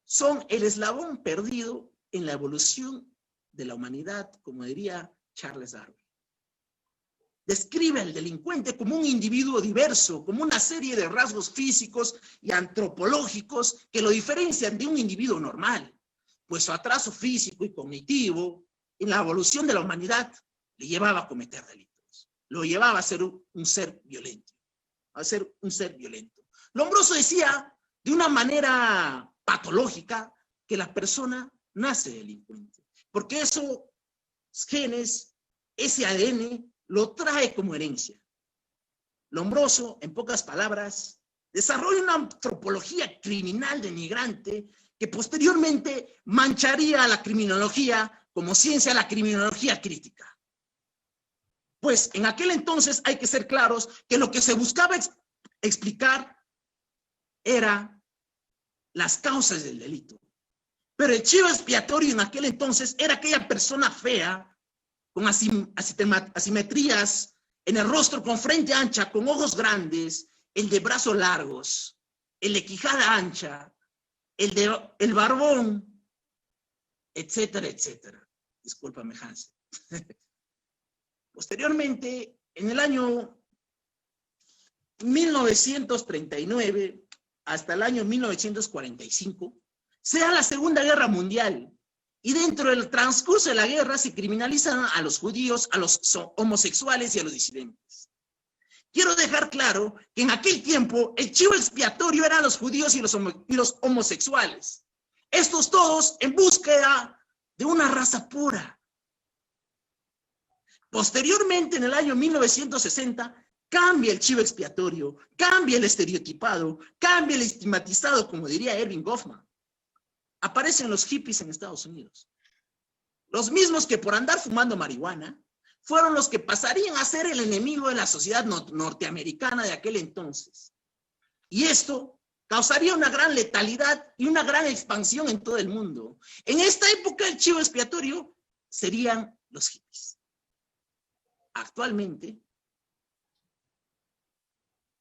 son el eslabón perdido en la evolución de la humanidad, como diría Charles Darwin. Describe al delincuente como un individuo diverso, como una serie de rasgos físicos y antropológicos que lo diferencian de un individuo normal, pues su atraso físico y cognitivo en la evolución de la humanidad le llevaba a cometer delitos, lo llevaba a ser un ser violento, Lombroso decía de una manera patológica que la persona nace delincuente, porque esos genes, ese ADN, lo trae como herencia. Lombroso, en pocas palabras, desarrolla una antropología criminal denigrante que posteriormente mancharía a la criminología como ciencia, la criminología crítica. Pues en aquel entonces hay que ser claros que lo que se buscaba explicar era las causas del delito. Pero el chivo expiatorio en aquel entonces era aquella persona fea, con asimetrías en el rostro, con frente ancha, con ojos grandes, el de brazos largos, el de quijada ancha, el barbón, etcétera, etcétera. Discúlpame, Hans. Posteriormente, en el año 1939 hasta el año 1945, se da la Segunda Guerra Mundial. Y dentro del transcurso de la guerra se criminalizan a los judíos, a los homosexuales y a los disidentes. Quiero dejar claro que en aquel tiempo el chivo expiatorio eran los judíos y los homosexuales. Estos todos en búsqueda de una raza pura. Posteriormente, en el año 1960, cambia el chivo expiatorio, cambia el estereotipado, cambia el estigmatizado, como diría Erving Goffman. Aparecen los hippies en Estados Unidos. Los mismos que por andar fumando marihuana fueron los que pasarían a ser el enemigo de la sociedad norteamericana de aquel entonces. Y esto causaría una gran letalidad y una gran expansión en todo el mundo. En esta época el chivo expiatorio serían los hippies. Actualmente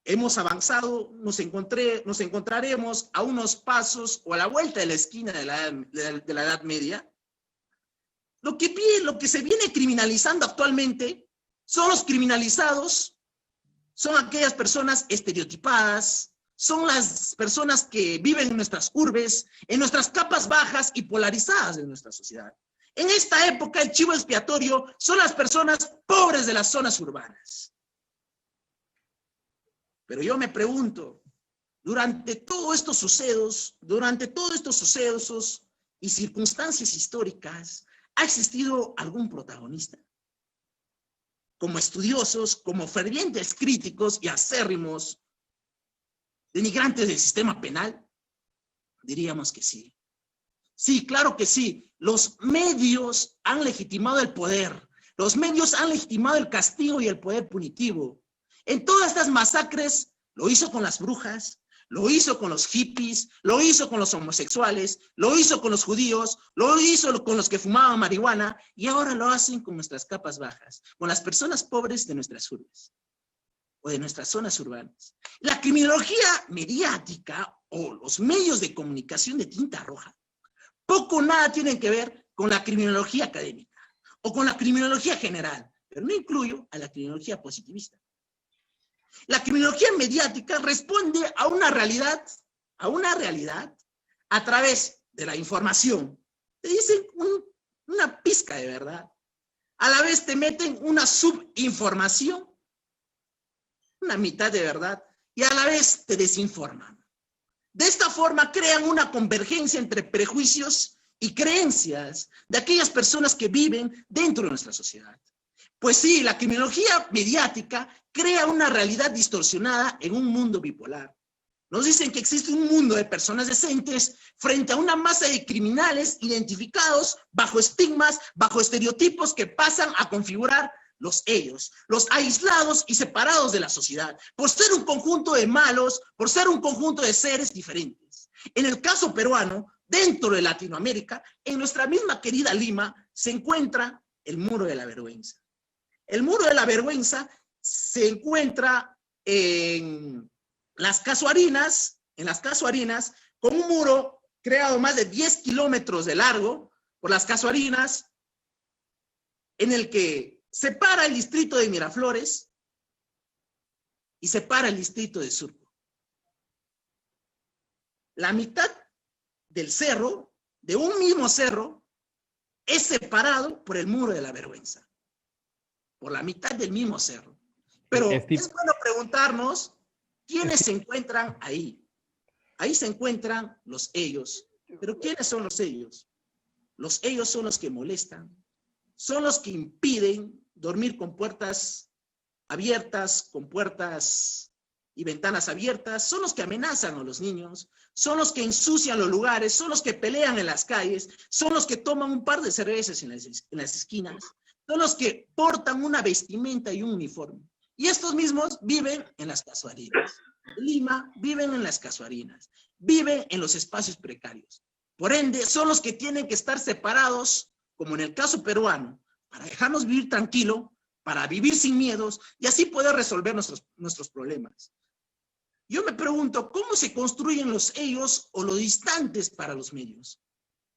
hemos avanzado, nos encontraremos a unos pasos o a la vuelta de la esquina de la Edad Media. Lo que se viene criminalizando actualmente son los criminalizados, son aquellas personas estereotipadas, son las personas que viven en nuestras urbes, en nuestras capas bajas y polarizadas de nuestra sociedad. En esta época, el chivo expiatorio son las personas pobres de las zonas urbanas. Pero yo me pregunto, durante todos estos sucesos y circunstancias históricas, ¿ha existido algún protagonista? Como estudiosos, como fervientes críticos y acérrimos denigrantes del sistema penal, diríamos que sí. Sí, claro que sí. Los medios han legitimado el poder. Los medios han legitimado el castigo y el poder punitivo. En todas estas masacres lo hizo con las brujas, lo hizo con los hippies, lo hizo con los homosexuales, lo hizo con los judíos, lo hizo con los que fumaban marihuana y ahora lo hacen con nuestras capas bajas, con las personas pobres de nuestras urbes o de nuestras zonas urbanas. La criminología mediática o los medios de comunicación de tinta roja poco o nada tienen que ver con la criminología académica o con la criminología general, pero no incluyo a la criminología positivista. La criminología mediática responde a una realidad a través de la información. Te dicen una pizca de verdad. A la vez te meten una subinformación, una mitad de verdad, y a la vez te desinforman. De esta forma crean una convergencia entre prejuicios y creencias de aquellas personas que viven dentro de nuestra sociedad. Pues sí, la criminología mediática crea una realidad distorsionada en un mundo bipolar. Nos dicen que existe un mundo de personas decentes frente a una masa de criminales identificados bajo estigmas, bajo estereotipos que pasan a configurar los ellos, los aislados y separados de la sociedad, por ser un conjunto de malos, por ser un conjunto de seres diferentes. En el caso peruano, dentro de Latinoamérica, en nuestra misma querida Lima, se encuentra el Muro de la Vergüenza. El Muro de la Vergüenza se encuentra en las Casuarinas, con un muro creado más de 10 kilómetros de largo por las Casuarinas, en el que separa el distrito de Miraflores y separa el distrito de Surco. La mitad del cerro, de un mismo cerro, es separado por el Muro de la Vergüenza. Por la mitad del mismo cerro. Pero es bueno preguntarnos quiénes se encuentran ahí. Ahí se encuentran los ellos. ¿Pero quiénes son los ellos? Los ellos son los que molestan, son los que impiden dormir con puertas abiertas, con puertas y ventanas abiertas, son los que amenazan a los niños, son los que ensucian los lugares, son los que pelean en las calles, son los que toman un par de cervezas en las esquinas, son los que portan una vestimenta y un uniforme. Y estos mismos viven en las casuarinas. En Lima viven en las casuarinas, viven en los espacios precarios. Por ende, son los que tienen que estar separados, como en el caso peruano, para dejarnos vivir tranquilo, para vivir sin miedos y así poder resolver nuestros problemas. Yo me pregunto, ¿cómo se construyen los ellos o los distantes para los medios?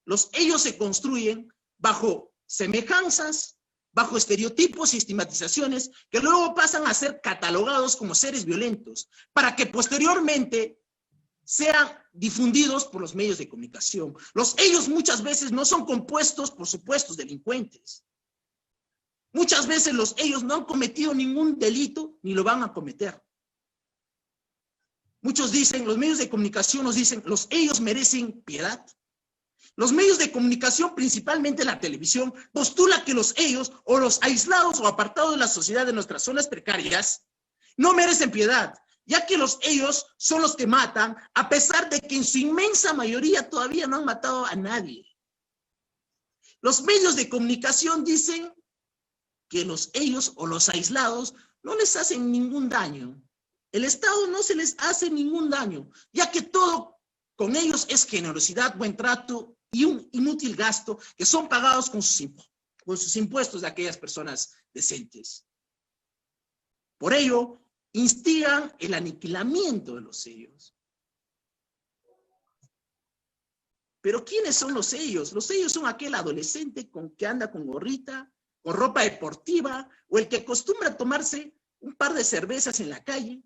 Los ellos se construyen bajo semejanzas, bajo estereotipos y estigmatizaciones que luego pasan a ser catalogados como seres violentos, para que posteriormente sean difundidos por los medios de comunicación. Los ellos muchas veces no son compuestos por supuestos delincuentes. Muchas veces los ellos no han cometido ningún delito ni lo van a cometer. Muchos dicen, los medios de comunicación nos dicen, los ellos merecen piedad. Los medios de comunicación, principalmente la televisión, postula que los ellos o los aislados o apartados de la sociedad de nuestras zonas precarias no merecen piedad, ya que los ellos son los que matan, a pesar de que en su inmensa mayoría todavía no han matado a nadie. Los medios de comunicación dicen que los ellos o los aislados no les hacen ningún daño. El Estado no se les hace ningún daño, ya que todo con ellos es generosidad, buen trato y un inútil gasto que son pagados con sus impuestos de aquellas personas decentes. Por ello, instigan el aniquilamiento de los ellos. Pero ¿quiénes son los ellos? Los ellos son aquel adolescente que anda con gorrita, con ropa deportiva, o el que acostumbra a tomarse un par de cervezas en la calle.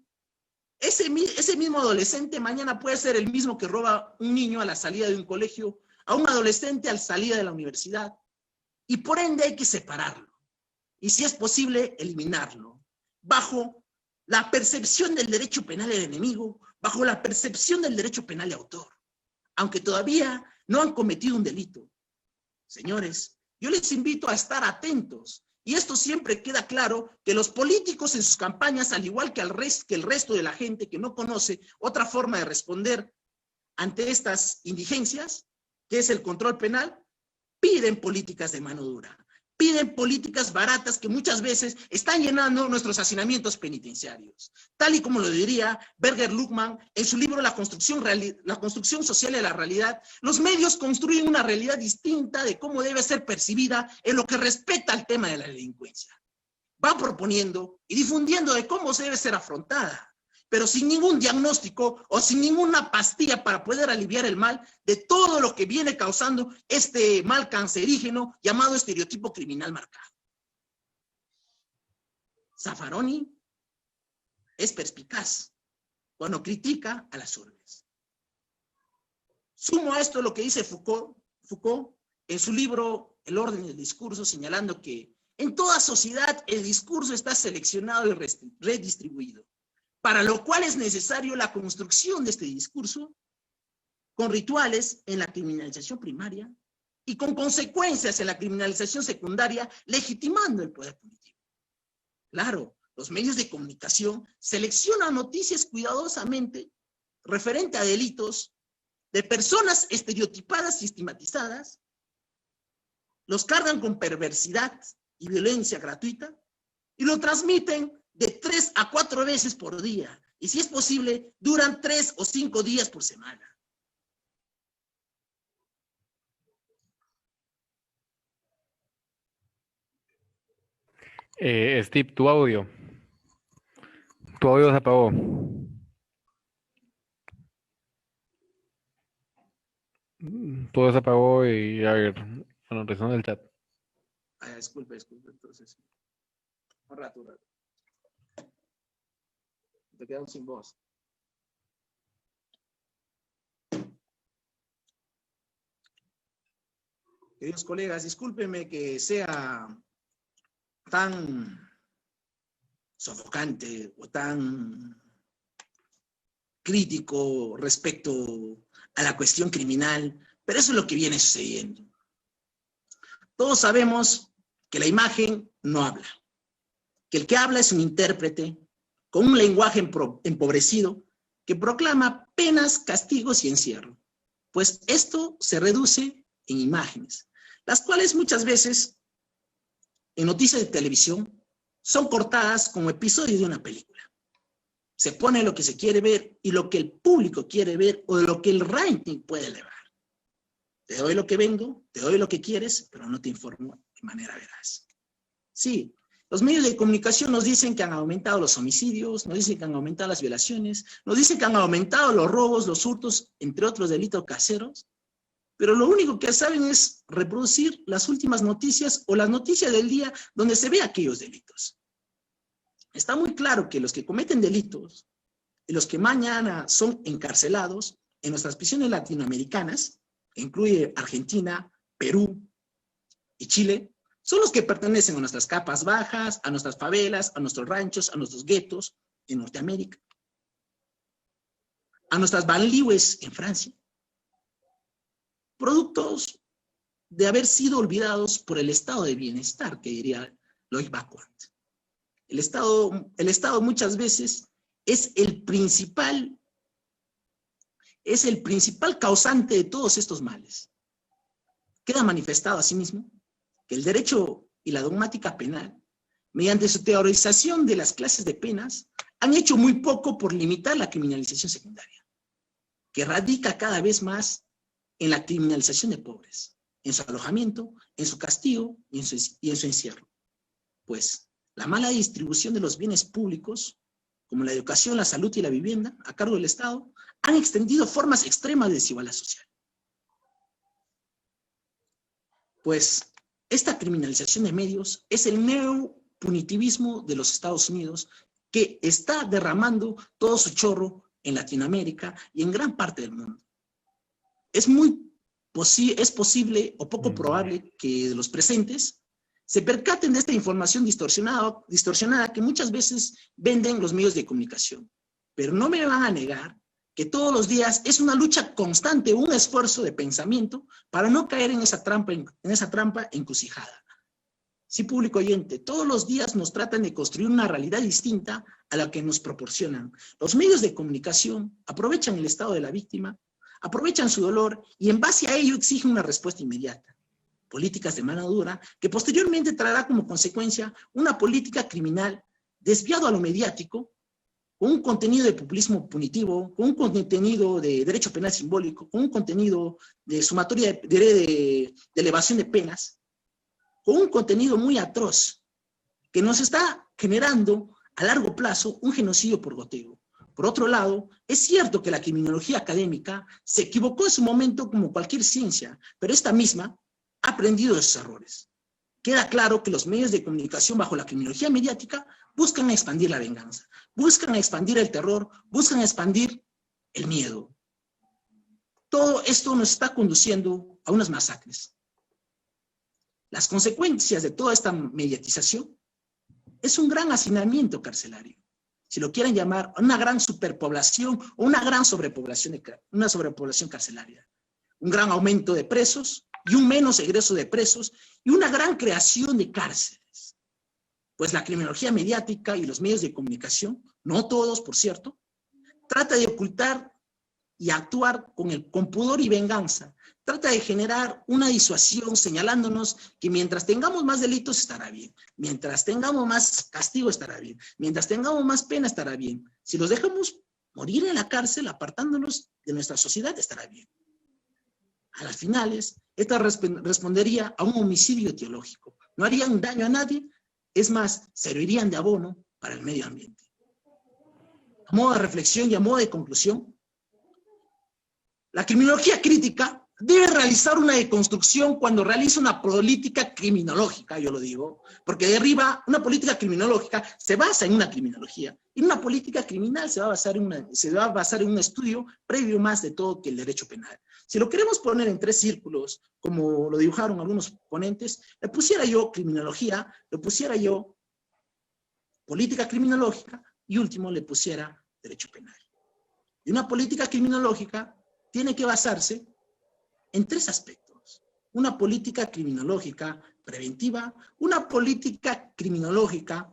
ese mismo adolescente mañana puede ser el mismo que roba un niño a la salida de un colegio, a un adolescente a la salida de la universidad, y por ende hay que separarlo. Y si es posible, eliminarlo, bajo la percepción del derecho penal del enemigo, bajo la percepción del derecho penal de autor, aunque todavía no han cometido un delito. Señores, yo les invito a estar atentos, y esto siempre queda claro, que los políticos en sus campañas, al igual que el resto de la gente que no conoce otra forma de responder ante estas indigencias, que es el control penal, piden políticas de mano dura, piden políticas baratas que muchas veces están llenando nuestros hacinamientos penitenciarios. Tal y como lo diría Berger Luckmann en su libro La construcción social de la realidad, los medios construyen una realidad distinta de cómo debe ser percibida en lo que respecta al tema de la delincuencia. Van proponiendo y difundiendo de cómo debe ser afrontada, pero sin ningún diagnóstico o sin ninguna pastilla para poder aliviar el mal de todo lo que viene causando este mal cancerígeno llamado estereotipo criminal marcado. Zaffaroni es perspicaz cuando critica a las urbes. Sumo a esto lo que dice Foucault en su libro El orden del discurso, señalando que en toda sociedad el discurso está seleccionado y redistribuido, para lo cual es necesario la construcción de este discurso con rituales en la criminalización primaria y con consecuencias en la criminalización secundaria, legitimando el poder político. Claro, los medios de comunicación seleccionan noticias cuidadosamente referente a delitos de personas estereotipadas y estigmatizadas, los cargan con perversidad y violencia gratuita y lo transmiten de 3 a 4 veces por día, y si es posible, duran 3 o 5 días por semana. Steve, tu audio se apagó. Todo se apagó y a ver, bueno, responde el chat. Disculpe, entonces. Un rato. Te quedamos sin voz. Queridos colegas, discúlpenme que sea tan sofocante o tan crítico respecto a la cuestión criminal, pero eso es lo que viene sucediendo. Todos sabemos que la imagen no habla, que el que habla es un intérprete con un lenguaje empobrecido que proclama penas, castigos y encierro, pues esto se reduce en imágenes, las cuales muchas veces en noticias de televisión son cortadas como episodios de una película. Se pone lo que se quiere ver y lo que el público quiere ver o de lo que el rating puede elevar. Te doy lo que vengo, te doy lo que quieres, pero no te informo de manera veraz. Sí, los medios de comunicación nos dicen que han aumentado los homicidios, nos dicen que han aumentado las violaciones, nos dicen que han aumentado los robos, los hurtos, entre otros delitos caseros, pero lo único que saben es reproducir las últimas noticias o las noticias del día donde se ve aquellos delitos. Está muy claro que los que cometen delitos y los que mañana son encarcelados en nuestras prisiones latinoamericanas, que incluye Argentina, Perú y Chile, son los que pertenecen a nuestras capas bajas, a nuestras favelas, a nuestros ranchos, a nuestros guetos en Norteamérica, a nuestras banlieues en Francia, productos de haber sido olvidados por el estado de bienestar, que diría Loïc Wacquant. El Estado muchas veces es el principal causante de todos estos males. Queda manifestado asimismo que el derecho y la dogmática penal, mediante su teorización de las clases de penas, han hecho muy poco por limitar la criminalización secundaria, que radica cada vez más en la criminalización de pobres, en su alojamiento, en su castigo y en su encierro. Pues la mala distribución de los bienes públicos, como la educación, la salud y la vivienda, a cargo del Estado, han extendido formas extremas de desigualdad social. Pues esta criminalización de medios es el neopunitivismo de los Estados Unidos, que está derramando todo su chorro en Latinoamérica y en gran parte del mundo. Es posible o poco probable que los presentes se percaten de esta información distorsionada que muchas veces venden los medios de comunicación. Pero no me van a negar que todos los días es una lucha constante, un esfuerzo de pensamiento para no caer en esa trampa encrucijada. Sí, público oyente, todos los días nos tratan de construir una realidad distinta a la que nos proporcionan. Los medios de comunicación aprovechan el estado de la víctima, aprovechan su dolor y en base a ello exigen una respuesta inmediata. Políticas de mano dura que posteriormente traerá como consecuencia una política criminal desviado a lo mediático, con un contenido de populismo punitivo, con un contenido de derecho penal simbólico, con un contenido de sumatoria de elevación de penas, con un contenido muy atroz que nos está generando a largo plazo un genocidio por goteo. Por otro lado, es cierto que la criminología académica se equivocó en su momento como cualquier ciencia, pero esta misma ha aprendido de sus errores. Queda claro que los medios de comunicación bajo la criminología mediática buscan expandir la venganza, buscan expandir el terror, buscan expandir el miedo. Todo esto nos está conduciendo a unas masacres. Las consecuencias de toda esta mediatización es un gran hacinamiento carcelario. Si lo quieren llamar, una gran superpoblación o una gran sobrepoblación carcelaria. Un gran aumento de presos y un menos egreso de presos y una gran creación de cárceles. Pues la criminología mediática y los medios de comunicación, no todos, por cierto, trata de ocultar y actuar con pudor y venganza. Trata de generar una disuasión señalándonos que mientras tengamos más delitos estará bien, mientras tengamos más castigo estará bien, mientras tengamos más pena estará bien. Si los dejamos morir en la cárcel apartándonos de nuestra sociedad estará bien. A las finales, esta respondería a un homicidio teológico. No harían daño a nadie, es más, servirían de abono para el medio ambiente. A modo de reflexión y a modo de conclusión, la criminología crítica debe realizar una deconstrucción cuando realiza una política criminológica, yo lo digo, porque de arriba una política criminológica se basa en una criminología, y una política criminal se va a basar en un estudio previo más de todo que el derecho penal. Si lo queremos poner en 3 círculos, como lo dibujaron algunos ponentes, le pusiera yo criminología, le pusiera yo política criminológica, y último le pusiera derecho penal. Y una política criminológica tiene que basarse en 3 aspectos. Una política criminológica preventiva, una política criminológica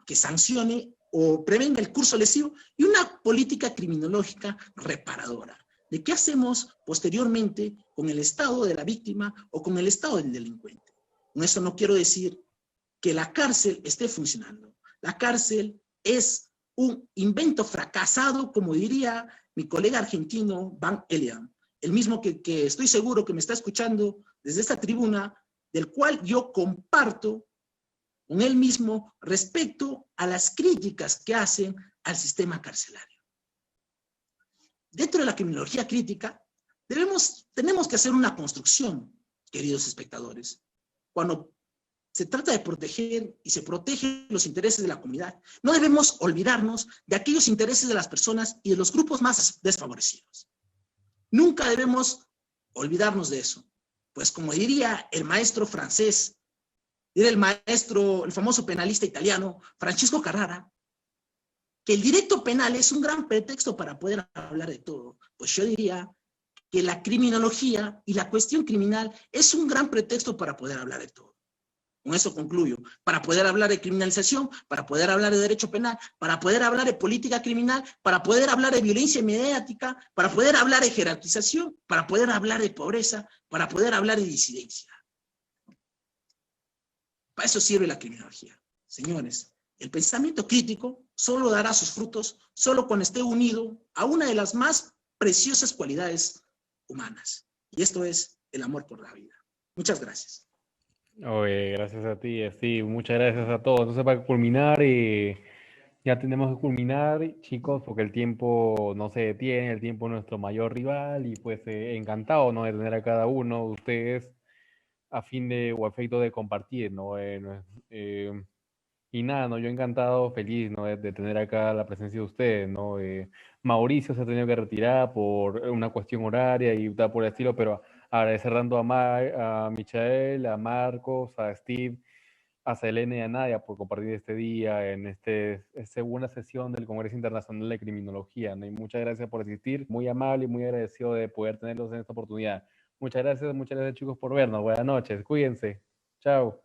que sancione o prevenga el curso lesivo y una política criminológica reparadora. ¿De qué hacemos posteriormente con el estado de la víctima o con el estado del delincuente? Con eso no quiero decir que la cárcel esté funcionando. La cárcel es un invento fracasado, como diría mi colega argentino Van Elian, el mismo que estoy seguro que me está escuchando desde esta tribuna, del cual yo comparto con él mismo respecto a las críticas que hacen al sistema carcelario. Dentro de la criminología crítica, tenemos que hacer una construcción, queridos espectadores. Cuando se trata de proteger y se protegen los intereses de la comunidad, no debemos olvidarnos de aquellos intereses de las personas y de los grupos más desfavorecidos. Nunca debemos olvidarnos de eso, pues como diría el maestro francés, el famoso penalista italiano, Francisco Carrara, que el derecho penal es un gran pretexto para poder hablar de todo. Pues yo diría que la criminología y la cuestión criminal es un gran pretexto para poder hablar de todo. Con eso concluyo. Para poder hablar de criminalización, para poder hablar de derecho penal, para poder hablar de política criminal, para poder hablar de violencia mediática, para poder hablar de jerarquización, para poder hablar de pobreza, para poder hablar de disidencia. Para eso sirve la criminología. Señores, el pensamiento crítico solo dará sus frutos solo cuando esté unido a una de las más preciosas cualidades humanas. Y esto es el amor por la vida. Muchas gracias. Oye, gracias a ti, sí, muchas gracias a todos. Entonces, para culminar, ya tenemos que culminar, chicos, porque el tiempo no se detiene, el tiempo es nuestro mayor rival, y pues encantado, ¿no?, de tener a cada uno de ustedes a fin de o a efecto de compartir, ¿no? Y nada, ¿no? Yo encantado, feliz, ¿no? De tener acá la presencia de ustedes, ¿no? Mauricio se ha tenido que retirar por una cuestión horaria y tal por el estilo, pero agradecer tanto a Michael, a Marcos, a Steve, a Selene y a Nadia por compartir este día en esta segunda sesión del Congreso Internacional de Criminología, ¿no? Y muchas gracias por asistir, muy amable y muy agradecido de poder tenerlos en esta oportunidad. Muchas gracias chicos por vernos, buenas noches, cuídense, chao.